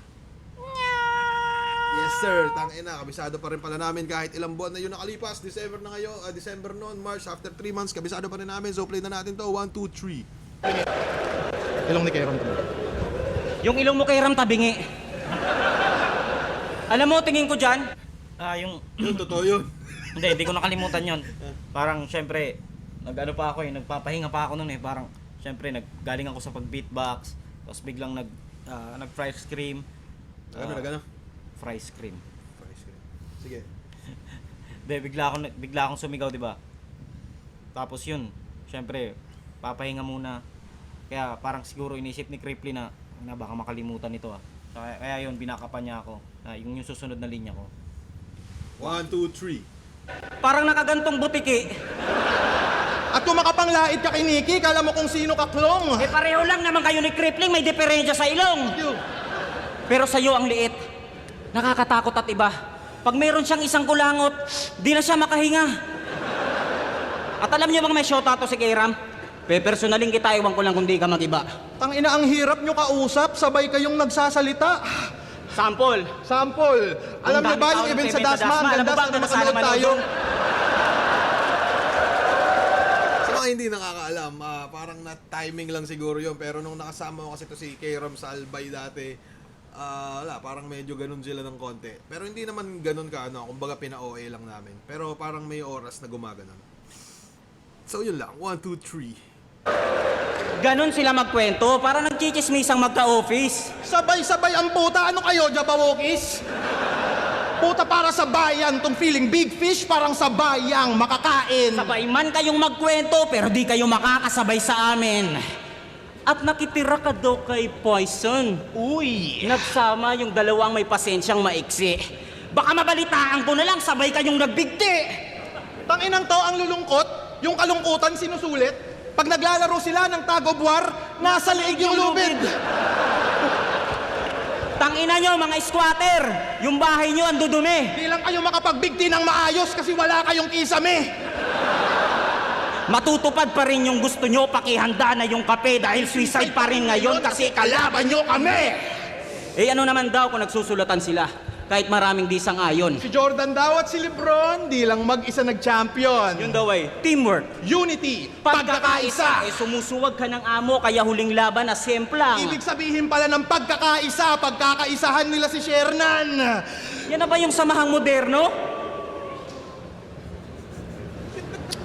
Yes sir, tangina, kabisado pa rin pala namin kahit ilang buwan na yun nakalipas. December na ngayon, December noon, March, after 3 months, kabisado pa rin namin. So play na natin to, 1, 2, 3. Ilong ni Kairam to. Yung ilong mo kay Ram tabingi. Alam mo, tingin ko dyan, Yun, totoo yun. Hindi ko nakalimutan yon. Parang, syempre, nag-ano pa ako nagpapahinga pa ako noon Parang, syempre, galing ako sa pag-beatbox, tapos biglang nag-fry scream. Ano? Fry scream. Sige. Hindi, bigla akong sumigaw, di ba? Tapos yun, syempre, papahinga muna. Kaya parang siguro inisip ni Cripply na baka makalimutan ito Kaya yun, binakapan niya ako. Yung susunod na linya ko. 1, 2, 3. parang nakagantong butiki. At kung makapanglait ka kay Nikki, kala mo kung sino ka, Klong. Eh pareho lang naman kayo ni Crippling, may diferensya sa ilong. Pero sa'yo ang liit. Nakakatakot at iba. Pag mayroon siyang isang kulangot, di na siya makahinga. At alam niyo bang may shota to si Kairam? Pepersonalin kita, iwan ko lang kung di ka mag-iba. Tangina, ang hirap nyo kausap, sabay kayong nagsasalita. Sample. Alam niyo ba yung event sa Dasma? Ang ganda na makanood tayo. Sa mga hindi nakakaalam, parang na timing lang siguro yun. Pero nung nakasama ko kasi to si Kairam sa Albay dati, parang medyo ganun sila ng konti. Pero hindi naman ganun ka, kumbaga pina-OA lang namin. Pero parang may oras na gumaganon. So yun lang, 1, 2, 3. Ganon sila magkwento, para nagchichismisang magka-office. Sabay-sabay ang puta. Ano kayo, Jabawokis? Puta, para sa bayan tong feeling big fish, parang sa bayang makakain. Sabay man kayong magkwento, pero di kayo makakasabay sa amin. At nakitira ka daw kay Poison. Uy. Nagsama yung dalawang may pasensyang maiksi. Baka mabalitaan ko na lang, sabay kayong nagbigti. Tanginang to ang lulungkot, yung kalungkutan sinusulit. Pag naglalaro sila ng tag of war, nasa liig yung lubid. Tangina nyo, mga squatter! Yung bahay nyo ang dudumi. Di lang kayo makapagbigti ng maayos kasi wala kayong kisame. Matutupad pa rin yung gusto nyo, pakihanda na yung kape dahil suicide pa rin ngayon kasi kalaban nyo kami! Eh ano naman daw kung nagsusulatan sila? Kahit maraming di sang-ayon. Si Jordan daw at si Lebron, di lang mag-isa nag-champion. Yun daw ay teamwork. Unity, pagkakaisa. Eh sumusuwag ka ng amo kaya huling laban na semplang. Ibig sabihin pala ng pagkakaisa, pagkakaisahan nila si Shernan. Yan na ba yung samahang moderno?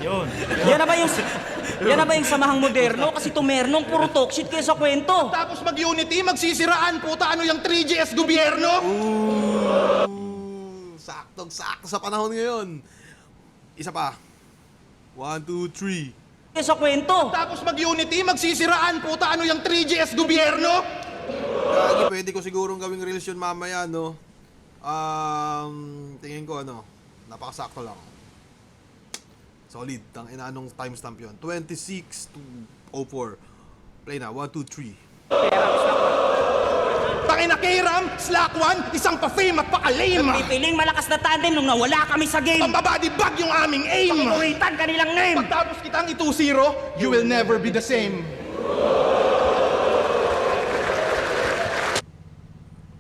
Yun. Yan na ba yung samahang moderno? Kasi tumernong puro talk shit kayo sa kwento. Tapos mag-unity, magsisiraan, puta, ano yung 3GS gobyerno? Saktong-sakto sa panahon ngayon. Isa pa. 1, 2, 3. Kayo sa kwento. Tapos mag-unity, magsisiraan, puta, ano yung 3GS gobyerno? Lagi pwede ko sigurong gawing reels yun mamaya, no? Tingin ko, napakasakto lang. Solid. Tangina, anong timestamp yun? 26 to 04. Play na. 1, 2, 3. Tangina, Kairam, Slack 1, isang pa-fame at pa-lame. Pipiling malakas na tandem nung nawala kami sa game. Pambabody bag yung aming aim. Pagpuritan kanilang name. Pagtapos kitang 2-0, you will never be the same.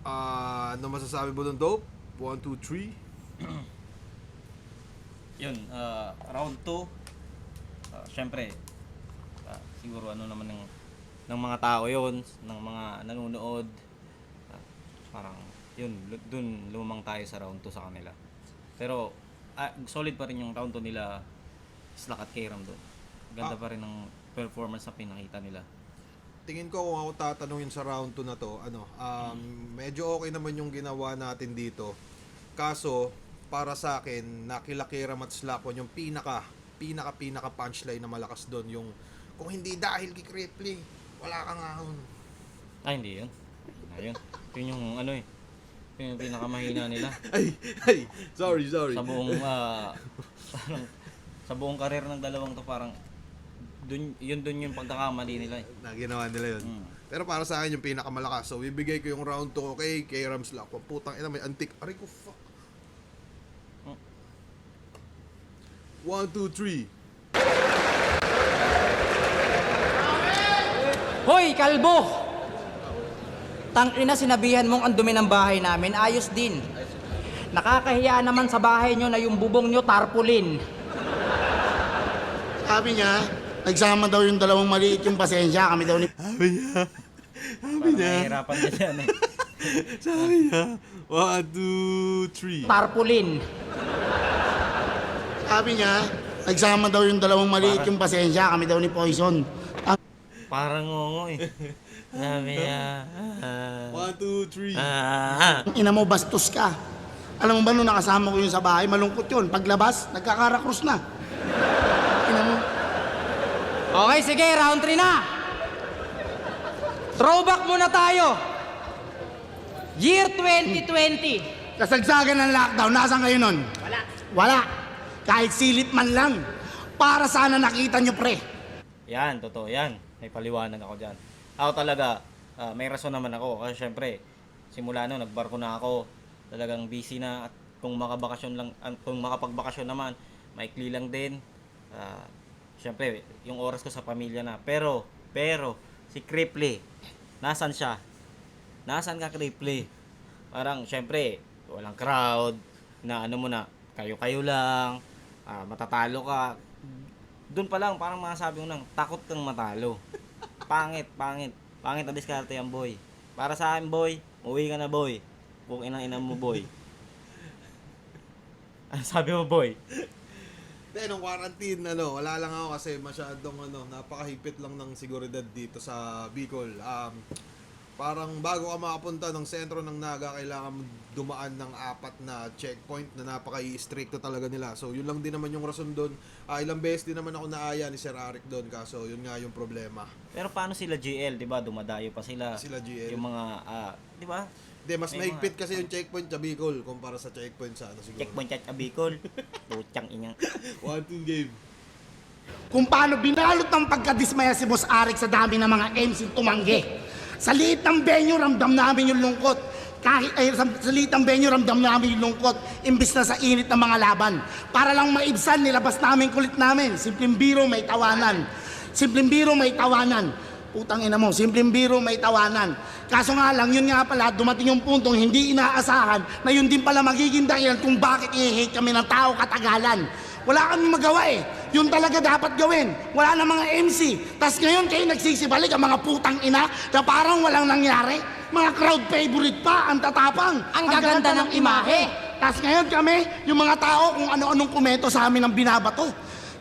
Ano masasabi mo doon, Dope? 1, 2, 3. Yun, round 2. Syempre, siguro naman ng mga tao yun, ng mga nanonood. Parang, yun, dun lumang tayo sa round 2 sa kanila. Pero, solid pa rin yung round 2 nila, Slack at Kairam doon. Ganda pa rin ng performance na pinakita nila. Tingin ko kung ako tatanungin sa round 2 na to, medyo okay naman yung ginawa natin dito. Kaso, para sa akin, nakila Kairam at Slack 1 yung pinaka punchline na malakas doon. Yung, kung hindi dahil kay Cripply, wala kang ahon. Hindi yun. Ayun. Yun yung Yun yung pinakamahina nila. Ay, sorry. Sa buong, sa buong karir ng dalawang to, parang, dun yung pagkakamali nila. Na ginawa nila yun. Pero para sa akin yung pinakamalakas. So, bibigay ko yung round 2 kay Kairam Slack 1. Putang ina, may antik. Aray ko, fuck. 1, 2, 3. Hoy, kalbo! Tangina, sinabihan mong ang dumi ng bahay namin, ayos din. Nakakahiya naman sa bahay nyo na yung bubong nyo tarpaulin. Sabi niya, nagsama daw yung dalawang maliit yung pasensya. Kami daw ni... Sabi niya, Nahihirapan niya dyan eh. sabi niya, 1, 2, 3. Tarpaulin. Sabi niya, nagsama daw yung dalawang maliit yung pasensya. Kami daw ni Poison. Parang ngongo eh. Sabi niya, 1, 2, 3. Ang ina mo, bastos ka. Alam mo ba nung nakasama ko yun sa bahay, malungkot yun. Paglabas, nagkakarakrus na. Ina mo. Okay, sige, round 3 na. Throwback muna tayo. Year 2020. Kasagsagan ng lockdown, nasaan kayo nun? Wala. Kahit silip man lang. Para sana nakita nyo, pre. yan, totoo yan. May paliwanag ako dyan. Ako talaga, may rason naman ako. Kasi syempre, simula no, nagbarko na ako. Talagang busy na. At kung makabakasyon lang, kung makapagbakasyon naman, maikli lang din. Syempre, yung oras ko sa pamilya na. Pero, si Cripply, nasan siya? Nasan ka, Cripply? Parang, syempre, walang crowd, na ano mo na, kayo-kayo lang, matatalo ka. Doon pa lang, parang masasabi mo nang, takot kang matalo. Pangit na diskarte yan, boy. Para sa akin, boy, uwi ka na, boy. Kung inang mo, boy. Ano sabi mo, boy? Hindi, nung quarantine, wala lang ako kasi masyadong, napakahigpit lang ng seguridad dito sa Bicol. Parang bago ka makapunta ng sentro ng Naga, kailangan mo dumaan ng 4 na checkpoint na napaka-stricto talaga nila. So, yun lang din naman yung rason doon. Ilang beses din naman ako naaya ni Sir Arik doon, kaso yun nga yung problema. Pero paano sila GL, di ba? Dumadayo pa sila. Sila GL. Yung mga, di ba? Hindi, mas mahigpit kasi yung checkpoint sa Bicol kumpara sa checkpoint sa siguro. Checkpoint at Bicol. Putyang inyang. 1-2 game. Kung paano binalot ng pagkadismaya si Boss Arik sa dami ng mga MC tumanggi. Sa liit ng venue, ramdam namin yung lungkot. Sa liit ng venue, ramdam namin yung lungkot. Imbis na sa init ng mga laban. Para lang maibsan, nilabas namin kulit namin. Simpleng biro, may tawanan. Simpleng biro, may tawanan. Putang ina mo, simpleng biro, may tawanan. Kaso nga lang, yun nga pala, dumating yung puntong hindi inaasahan na yun din pala magiging dahilan kung bakit i-hate kami ng tao katagalan. Wala kami magawa eh. Yun talaga dapat gawin. Wala na mga MC. Tas ngayon kayo nagsisibalik ang mga putang ina na parang walang nangyari. Mga crowd favorite pa, ang tatapang. Ang gaganda ng imahe. Tas ngayon kami, yung mga tao kung ano-anong komento sa amin ang binabato.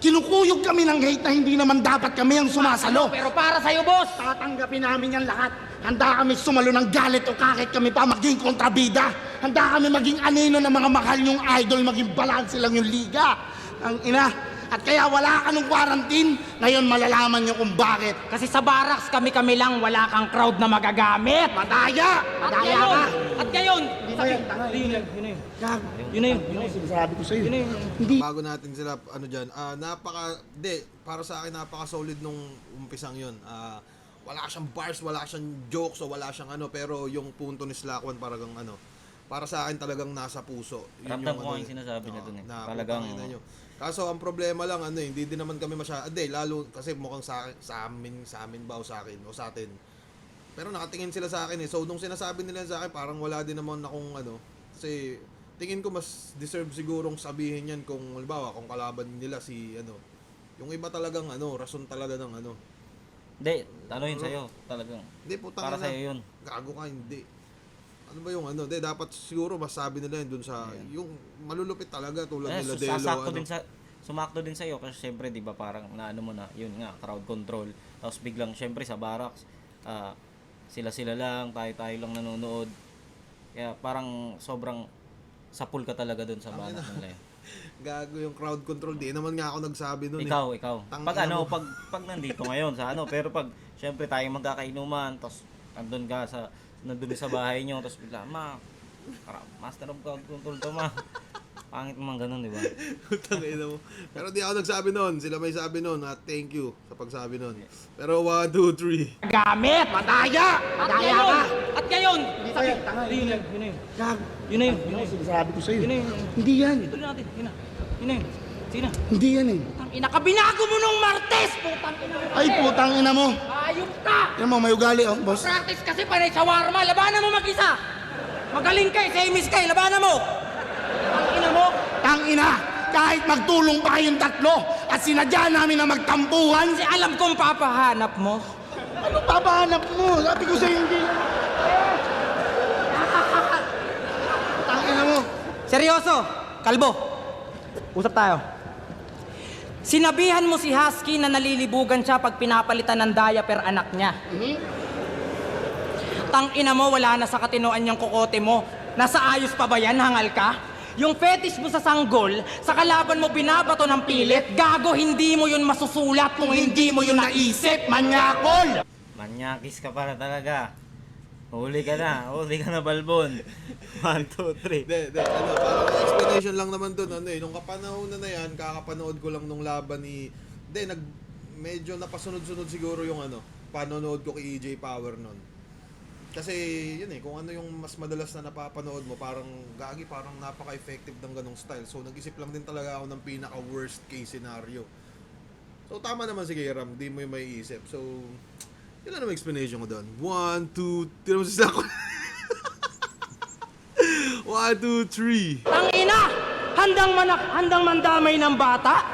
Kinukuyog kami ng hate na hindi naman dapat kami ang sumasalo. Pero para sa'yo, boss. Tatanggapin namin yan lahat. Handa kami sumalo ng galit o kahit kami pa maging kontrabida. Handa kami maging anino ng mga mahal yung idol, maging balanse lang yung liga. Ang ina. At kaya wala ka nung quarantine, ngayon malalaman nyo kung bakit. Kasi sa barracks kami lang, wala kang crowd na magagamit. Madaya! Madaya ka! At ngayon, Hindi ba yan? Tanga yun. Yun na yun. Sinasabi ko sa'yo. Hindi. Bago natin sila, para sa akin, napaka-solid nung umpisang yun. Wala siyang bars, wala siyang jokes, o wala siyang pero yung punto ni Slack1 parang para sa akin talagang nasa puso. Yun Ramdam ko yung sinasabi niya dun eh. Talagang, kaso ang problema lang hindi din naman kami lalo kasi mukhang sa amin ba o sa akin o sa atin. Pero nakatingin sila sa akin eh. So nung sinasabi nila sa akin, parang wala din naman akong kasi tingin ko mas deserve sigurong sabihin yan kung halimbawa kung kalaban nila si yung iba talagang rason talaga ng hindi, yun sa'yo. Talagang, Hindi putang para ina. sa'yo yun. Gago ka hindi. Ano ba yung dapat siguro masabi nila yun dun sa yung malulupit talaga tulad nila Delo Sumakto din sa'yo kasi syempre 'di ba parang naano mo na yun nga crowd control tapos biglang syempre sa barracks sila lang tayo lang nanonood kaya parang sobrang sapul ka talaga dun sa barracks nila. Gago yung crowd control di naman nga ako nagsabi nun Ikaw Tangina pag pag nandito ngayon sa pero pag syempre tayo magkakainuman tapos nandun sa bahay nyo tapos bigla master of crowd control to pangit naman ganun, di ba? Tangina mo. Pero di ako nagsabi nun. Sila may sabi nun. At thank you sa pagsabi nun. Pero 1, 2, 3. gamit. Madaya! Madaya ka! At ngayon, Hindi ba yan? Tanga yun na yun. Yun na yun. Sinasabi ko sa'yo. Yun na yun. Hindi yan. Tuloy natin. Yun na yun. Sige na. Hindi yan eh. Putang ina ka, binago mo nung Martes! Putang ina mo. Ay, putang ina mo. Ayop ka! Yan mo, may ugali boss. Practice kasi panay shawarma. Labanan mo mag-isa. Magaling ka eh. Semis ka eh. Labanan mo. mo? Tangina, kahit magtulong pa kayong tatlo at sinadya namin na magtampuhan, Kasi alam kong papahanap mo. ano papahanap mo? Sabi ko sa'yo hindi. Tangina mo. Seryoso, Kalbo. Usap tayo. Sinabihan mo si Husky na nalilibugan siya pag pinapalitan ng diaper anak niya. Tangina mo, wala na sa katinoan yung kokote mo. Nasa ayos pa ba yan, hangal ka? Yung fetish mo sa sanggol, sa kalaban mo binabato ng pilit, gago, hindi mo yun masusulat kung hindi mo yun naisip, manyakol! Manyakis ka para talaga. Huli ka na, Balbon. 1, 2, 3. Hindi, parang explanation lang naman doon. Nung kapanahon na yan, kakapanood ko lang nung laban ni... medyo napasunod-sunod siguro yung panonood ko kay EJ Power nun. Kasi yun kung ano yung mas madalas na napapanood mo, parang napaka-effective ng ganong style. So nag-isip lang din talaga ako ng pinaka-worst case scenario. So tama naman si Ram, di mo yung may isip. So, yun lang naman explanation ko doon. 1, 2, tira mo si Slack. 1, 2, 3. Tangina! Handang mandamay ng bata?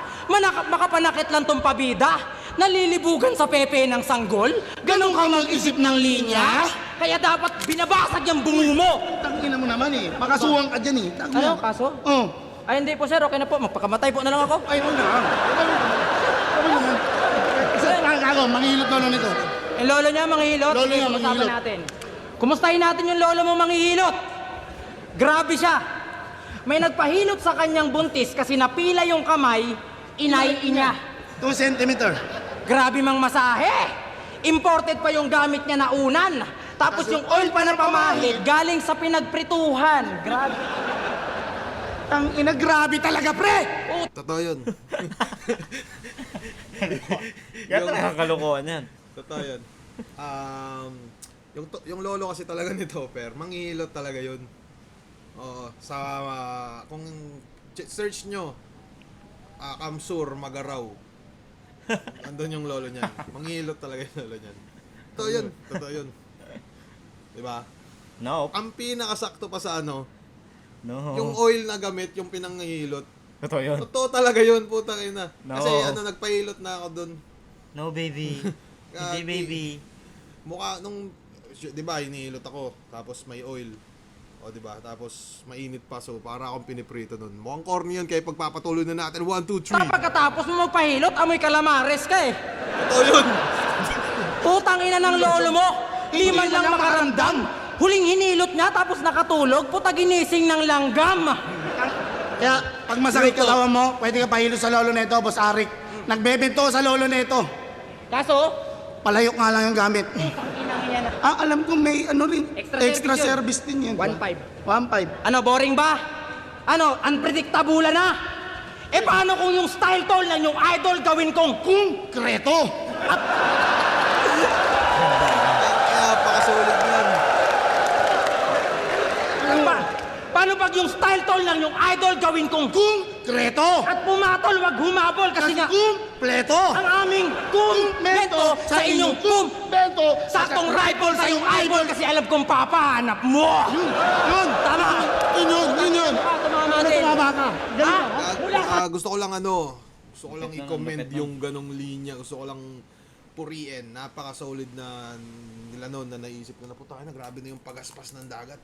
Makapanakit lang tong pabida? Nalilibugan sa pepe ng sanggol? Ganun ka mag-isip ng linya? Kaya dapat binabasag yung bungo mo! Tangina mo naman makasuwang ka dyan Ano, kaso? Oo. Ay, hindi po sir, okay na po. Magpakamatay po na lang ako. Ay, wala. Sabi naman. Isa nakakago, manghihilot lolo nito. Eh, lolo niya, manghihilot. Lolo Sige, niya, pag-usapan manghihilot. natin. Kumustahin natin yung lolo mo manghihilot? Grabe siya. May nagpahilot sa kanyang buntis kasi napila yung kamay, inay niya. 2 centimeter. Grabe mang masahe. Imported pa yung gamit niya na unan. Tapos yung oil pa na pamahid, galing sa pinagprituhan. Grabe. Tangina, grabe talaga, pre! Totoo yun. Kaya talagang kalokohan yan. Totoo yun. Yung lolo kasi talaga ni Topper, manghihilot talaga yun. Oo, kung search nyo, Kamsur, Magaraw, andun yung lolo niyan. Manghihilot talaga yung lolo niyan. Totoo yun. Diba? No. Ang pinakasakto pa sa No. yung oil na gamit, yung pinanghihilot. Totoo yun. Totoo talaga yun, putang ina. No. Kasi nagpahilot na ako dun. No, baby. Hindi, baby. Mukha nung, di ba, hinihilot ako, tapos may oil. O, di ba? Tapos mainit pa, so para akong piniprito nun. Mukhang corny yun, kaya pagpapatuloy na natin. 1, 2, 3. Pagkatapos mo magpahilot, amoy kalamares ka eh. Totoo yun. Putang ina ng lolo mo. Di man lang makaramdam. Huling hinilot niya tapos nakatulog, puta ginising ng langgam. Kaya, pag masakit katawan mo, pwede ka pahilo sa lolo nito, Boss Arik. Nagbebento sa lolo nito. Kaso, Palayok nga lang yung gamit. inang yan. Alam ko may rin, Extra extra service service din yan. 1.5. 1.5. Ano, boring ba? Ano, unpredictable na? Eh paano kung yung style tol ng yung idol gawin kong Konkreto! Kaya pakasulit yan. Paano pag yung style tol ng yung idol gawin kong Konkreto! at pumatol wag humabol kasi nga Kumpleto! ang aming kumpleto sa inyong kumpleto! saktong rifle sa iyong eyeball kasi alam kong papahanap mo. Yun! Tama. Yun! Tumama din. Tumama ka! Galing ka! Gusto ko lang i-comment yung ganong linya. Gusto ko lang puriin. Napaka-solid na nila noon na naisip ko na grabe na yung pagaspas ng dagat.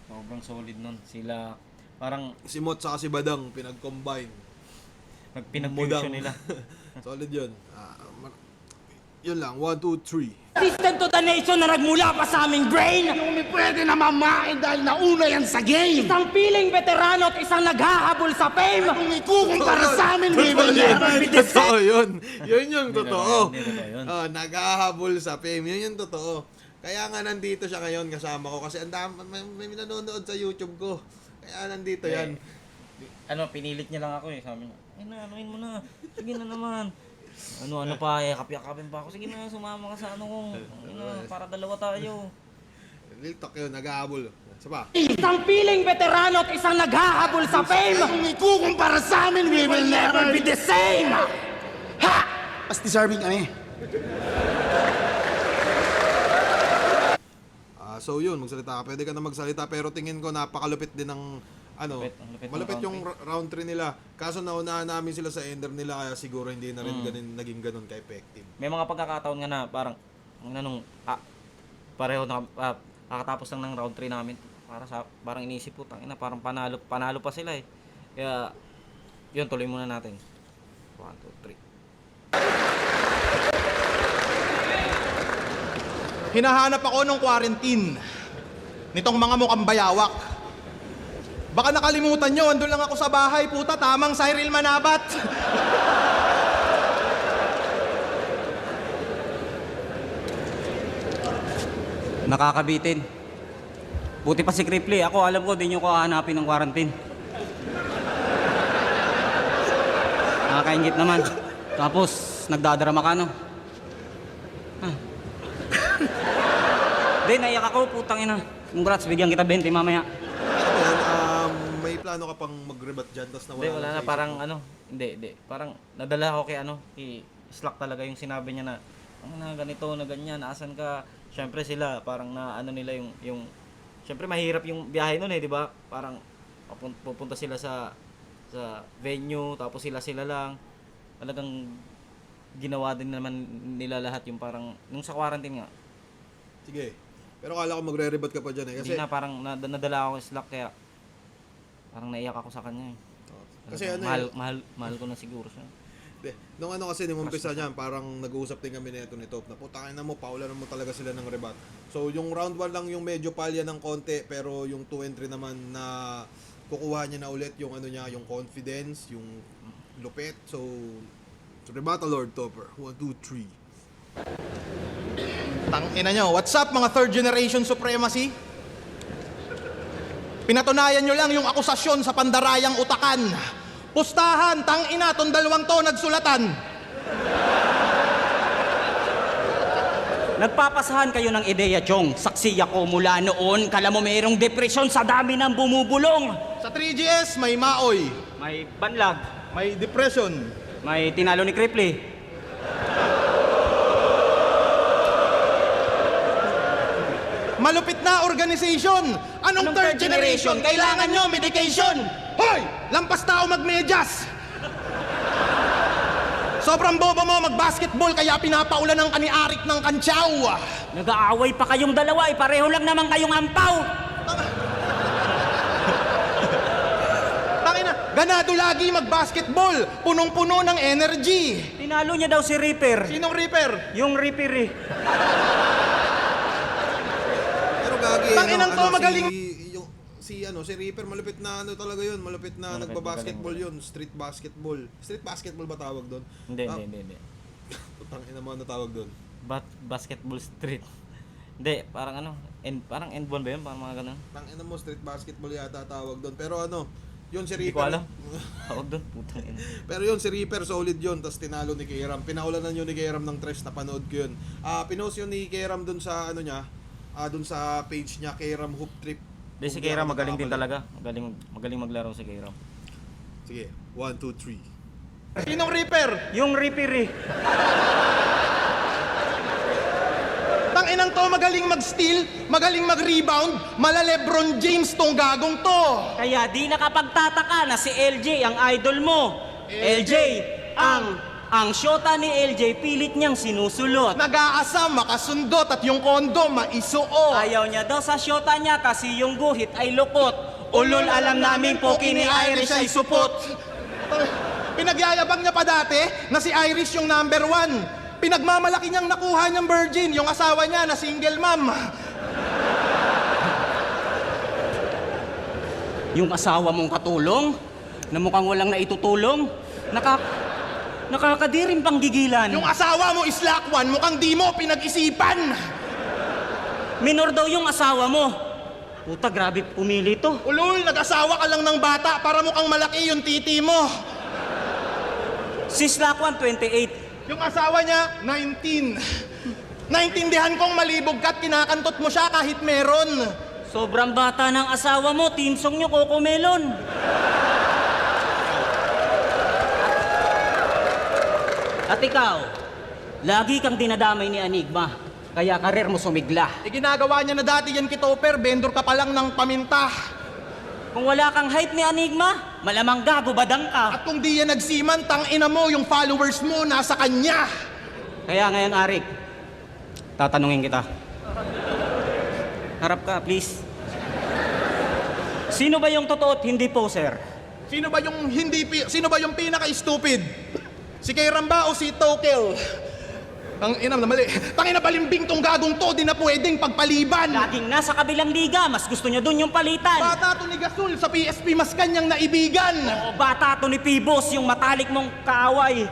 Sobrang solid nun. Sila, parang Si Mot saka si Badang, pinag-combine. pinag-fusion nila. Solid yun. Yun lang, 1, 2, 3. System to the nation na nagmula pa sa aming brain. Yung may pwede na mamain dahil nauna yan sa game! Isang piling veterano at isang naghahabol sa fame. Kung ikukumpara sa amin, we will never be the same! Totoo yun. Yun yung totoo. Hindi totoo yun. Naghahabol sa fame. Yun yung totoo. Kaya nga nandito siya ngayon kasama ko kasi may nanonood sa YouTube ko. Kaya nandito yan. Pinilit niya lang ako eh. Sabi niya, anuin mo na. Sige na naman. Ano pa, kapya-kapin pa ako. Sige na, sumama ka sa kong. Para dalawa tayo. Real talk yun, naghahabol. Isa pa. Isang piling veterano at isang naghahabol sa fame. Kung ikukumpara sa amin, we will never be the same! Ha! Mas deserving kami. So yun, magsalita ka. Pwede ka na magsalita pero tingin ko napakalupit din ng ano, Ang lupit ng malupit round yung round 3 nila. Kaso naunahan namin sila sa ender nila kaya siguro hindi na rin naging ganun ka-effective. May mga pagkakataon nga na parang pareho na kakatapos lang ng round 3 namin. Parang iniisip ko, tangina, parang panalo pa sila eh. Kaya yun, tuloy muna natin. 1, 2, 3. Hinahanap ako nung quarantine nitong mga mukhang bayawak. Baka nakalimutan nyo, andun lang ako sa bahay, puta, tamang Cyril Manabat. Nakakabitin. Buti pa si Cripply. Ako, alam ko, di nyo ko hahanapin ng quarantine. Nakakaingit naman. Tapos, nagdadrama ka, no? Di, naiyak ako, putang ina. Congrats, bigyan kita 20 mamaya. May plano ka pang mag-rebat dyan, tapos nawala Hindi, wala lang na. sa Parang isip mo? hindi. Parang nadala ako kay Slack talaga yung sinabi niya na, ganito, na ganyan, naasan ka? Siyempre sila, parang nila yung siyempre mahirap yung biyahe nun eh, di ba? Parang pupunta sila sa venue, tapos sila lang. Talagang ginawa din naman nila lahat yung parang, nung sa quarantine nga. Sige. Pero kala ko magre-rebat ka pa dyan eh. Kasi, Hindi na, parang nadala ako kay Slack, kaya parang naiyak ako sa kanya eh. kasi Talagang mahal ko na siguro siya. nung ano kasi, nung umpisa niyan, parang nag-uusap din kami nito ni Top na putangin na mo, paulanan mo talaga sila ng rebat. So, yung round 1 lang yung medyo palya ng konti, pero yung 2 and 3 naman na kukuha niya na ulit yung ano niya, yung confidence, yung lupit. So rebuttal Lord Topper. 1, 2, 3. Tangina nyo, what's up mga third generation supremacy? Pinatunayan nyo lang yung akusasyon sa pandarayang utakan. Pustahan, tangina, tong dalawang to nagsulatan. Nagpapasahan kayo ng ideya, Chong. Saksi ako mula noon. Kala mo mayroong depresyon sa dami ng bumubulong. Sa 3GS, may maoy, May banlag. may depression. May tinalo ni Cripply. Malupit na organization. Anong third generation? Kailangan nyo medication. Hoy! Lampas tao magmedyas. Sobrang bobo mo mag-basketball kaya pinapaulan ng kani-arik ng kantsaw. Nag-aaway pa kayong dalawa. Pareho lang naman kayong ampaw. Tangina, ganado lagi mag-basketball. Punong-puno ng energy. Tinalo niya daw si Reaper. Sinong Reaper? Yung Reaper eh. Pero gagi, Tanginang to, magaling. Si Reaper, malupit na talaga yun. Malupit na nagba-basketball yun. Street basketball. Street basketball ba tawag doon? Hindi. Tangina mo, ano tawag doon? Basketball street. Hindi, parang parang endball ba yun? Parang mga ganun. Tangina mo, street basketball yata tawag doon. Pero yun si Hindi Reaper. ko alam. Tawag doon, putang ina. Pero yun si Reaper, solid yun. Tapos tinalo ni Kairam. Pinaulanan yun ni Kairam ng tres, napanood ko yun. Pinost yun ni Kairam doon sa doon sa page niya, Kairam Hoop Trip. Hindi, si Kairam magaling din talaga. Magaling maglaro si Kairam. Sige, 1, 2, 3. Sinong Reaper? Yung Reaper eh. Tanginang to, magaling mag-steal, magaling mag-rebound, mala LeBron James tong gagong to. Kaya di nakapagtataka na si LJ ang idol mo. LJ, ang syota ni LJ pilit niyang sinusulot. Nag-aasam, makasundot at yung kondo maisuo. Ayaw niya daw sa syota niya kasi yung guhit ay lukot. Ulol, alam namin po kini Irish ay supot. Pinagyayabang niya pa dati na si Irish yung number 1. Pinagmamalaki niyang nakuha niyang virgin, yung asawa niya na single mom. Yung asawa mong katulong, na mukhang walang naitutulong, nakakadiring pang gigilan. Yung asawa mo is lakwan, mukhang di mo pinag-isipan. Minor daw yung asawa mo. Puta, grabe pumili to. Ulul, nag-asawa ka lang ng bata para mukhang malaki yung titi mo. Si Slakwan, 28. Yung asawa niya, 19. Naintindihan kong malibog ka't kinakantot mo siya kahit meron. Sobrang bata ng asawa mo, tinsong nyo, Coco Melon. At ikaw, lagi kang dinadamay ni Enigma, kaya karir mo sumigla. Ginagawa niya na dati yan kay Topper, vendor ka pa lang ng paminta. Kung wala kang hype ni Enigma, malamang gago badang ka. At kung di yan nagsiman, tangina mo, yung followers mo nasa kanya. Kaya ngayon, Arik, tatanungin kita. Harap ka, please. Sino ba yung totoo at hindi poser? Sino ba yung pinaka-stupid? Si Kairam ba o si Tokel? Tangina na mali. Tangina balimbing tong gagong to, di na pwedeng pagpaliban. Laging nasa kabilang liga, mas gusto niya dun yung palitan. Bata to ni Gasol sa PSP, mas kanyang naibigan. O bata to ni Pibos, yung matalik mong kaaway.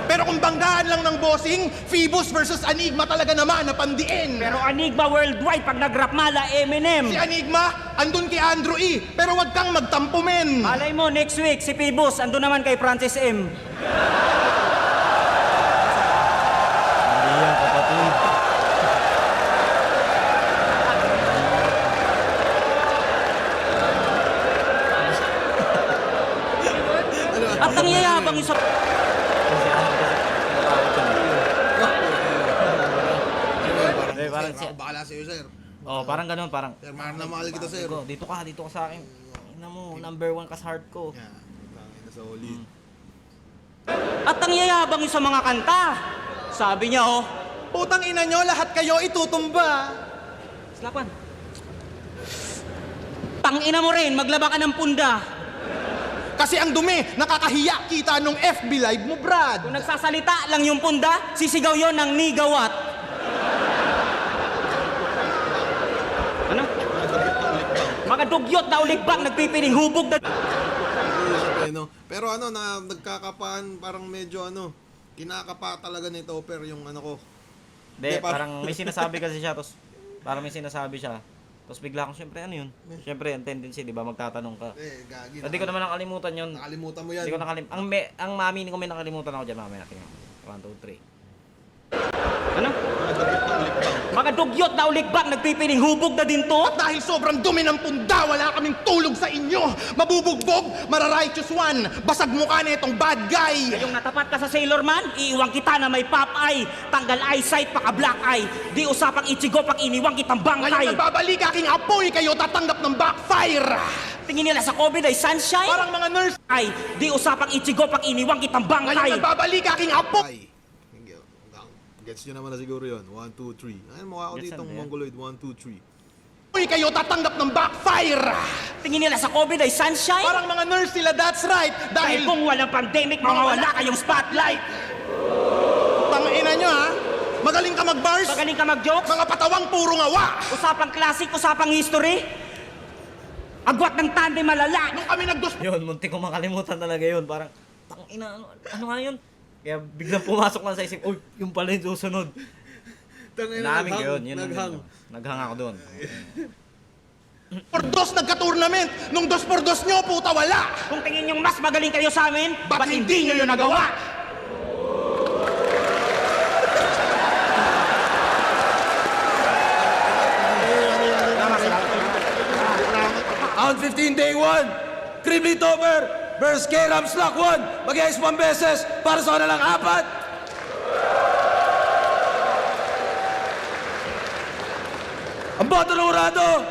Pero kung banggaan lang ng bossing, Phoebus versus Enigma talaga naman na pandiin. Pero Enigma worldwide, pag nag-rap mala, Eminem. Si Enigma, andun kay Andrew E. Pero wag kang magtampo, men. Malay mo, next week, si Pibos, ando naman kay Francis M. At nangyayabang isa... Parang siya. Bakala sa'yo, sir. Oh, parang ganun, parang... Sir, mahal na mahal kita, sir. Dito ka sa akin. Ina mo, number 1 ka sa heart ko. Yeah, tangina sa solid. At nangyayabang sa mga kanta. Sabi niya, oh, Putang ina nyo, lahat kayo itutumba. Slapan. Tangina mo rin, maglaba ka ng punda. Kasi ang dumi, nakakahiya kita nung FB Live mo, Brad. Kung nagsasalita lang yung punda, sisigaw yon ng nigawat. Ano? Mga dugyot na uligbang, nagpipiling hubog na... Pero ano, nagkakapaan, parang medyo kinakapa talaga ni Topper yung ko. Hindi, Hindi, parang may sinasabi kasi siya, tapos parang may sinasabi siya. Tapos bigla akong, syempre ano yun? Syempre, ang tendency, di ba, magtatanong ka. Gagi. Hindi ko naman nakalimutan yun. Nakalimutan mo yan. Hindi ko ang mami ko may nakalimutan ako dyan, mamaya natin. 1, 2, 3. Ano? Mga dugyot na uligbang, nagpipiling hubog na din to. At dahil sobrang dumi ng punda, wala kaming tulog sa inyo. Mabubugbog, mararighteous one. Basag mukha na itong bad guy. Ngayong natapat ka sa Sailor Man, iiwang kita na may pop eye. Tanggal eyesight, paka black eye. Di usapang ichigo pag iniwang kitang Ngayon bangkay. nagbabalik aking apoy, kayo tatanggap ng backfire. Tingin nila sa COVID ay sunshine? Parang mga nurse. Ay, di usapang ichigo pag iniwang kitang Ngayon bangkay. nagbabalik aking apoy. Ay. Gets nyo naman na siguro yun. 1, 2, 3. Ayun, mukha ko Gets ditong ano yan? Mongoloid. 1, 2, 3. Uy, kayo tatanggap ng backfire. Tingin nila sa COVID ay sunshine? Parang mga nurse sila, that's right. Dahil Dahil kung walang pandemic, mawawala kayong spotlight. tangina nyo ha, magaling ka mag-bars. Magaling ka mag-jokes? Mga patawang puro ngawa. Usapang classic, usapang history? Agwat ng tandem malala. Nung kami nagdos... Yun, munti ko makalimutan talaga yun. Parang, tangina, ano nga yun? Kaya biglang pumasok lang sa isip, uy, yung pala yung susunod. Namin ko yun, Naghang. Naghang ako doon. Por dos nagka-tournament. Nung 2x2 nyo, puta wala. Kung tingin yung mas magaling kayo sa amin, Ba't hindi nyo yun nagawa? Round 15, day 1. Kribli Topper versus Kairam Slack 1. Mag-ice 1 beses para sa kanilang 4. Ang boto ng Urado.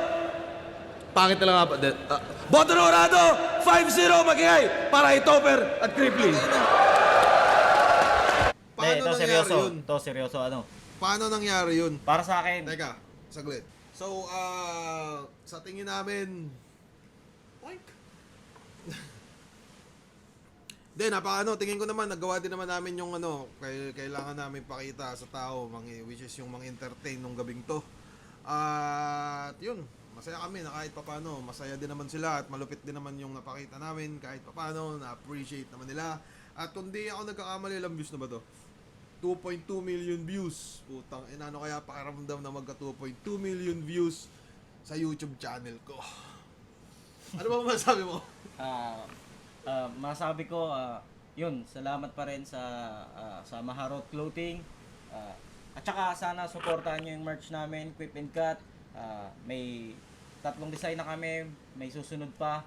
Pangit na lang apat. Boto ng Urado, 5-0 mag-iay para kay Topper at Kribli. Paano Ito nangyari seryoso. yun? Ito seryoso, ano? Paano nangyari yun? Para sa akin, Teka, saglit. So, sa tingin namin... Oink! Hindi, tingin ko naman, nagawa din naman namin yung kailangan namin pakita sa tao, which is yung entertain nung gabing to. At yun, masaya kami na kahit papano, masaya din naman sila at malupit din naman yung napakita namin kahit papano, na-appreciate naman nila. At kung di ako nagkakamali, ilang views na ba to? 2.2 million views. Putang, ano kaya pakiramdam na magka 2.2 million views sa YouTube channel ko. Ano ba masasabi mo? masabi ko, yun, salamat pa rin sa Maharot Clothing. At saka sana suportahan nyo yung merch namin, Quip and Cut. May 3 design na kami, may susunod pa.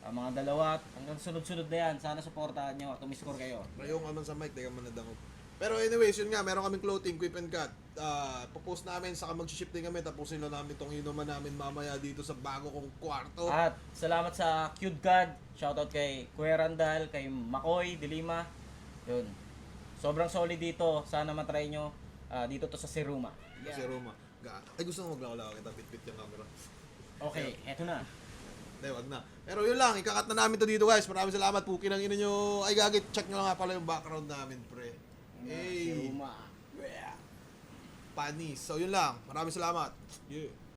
Mga 2, hanggang sunod-sunod na yan. Sana suportahan nyo at umiscore kayo. Ngayon ka man sa mic, teka man nadangog. Pero anyways, yun nga, meron kaming clothing, Quip and Cut. Popost namin, saka mag-ship din kami, tapusin lang namin tong inuman namin mamaya dito sa bago kong kwarto. At salamat sa Cute God. Shoutout kay Kuya Randal, kay Makoy, Dilima. Yun. Sobrang solid dito. Sana matry nyo. Dito to sa Seruma. Kasi Roma. Ay, gusto mo maglakaw kita, bit-bit yung camera. Okay, eto na. Hindi, wag na. Pero yun lang, ikakat na namin to dito guys. Maraming salamat po. Kinang ina nyo. Ay, gagit, check nyo nga pala yung background namin, pre. Hey. Seruma. Panis. So yun lang. Maraming salamat. Yeah.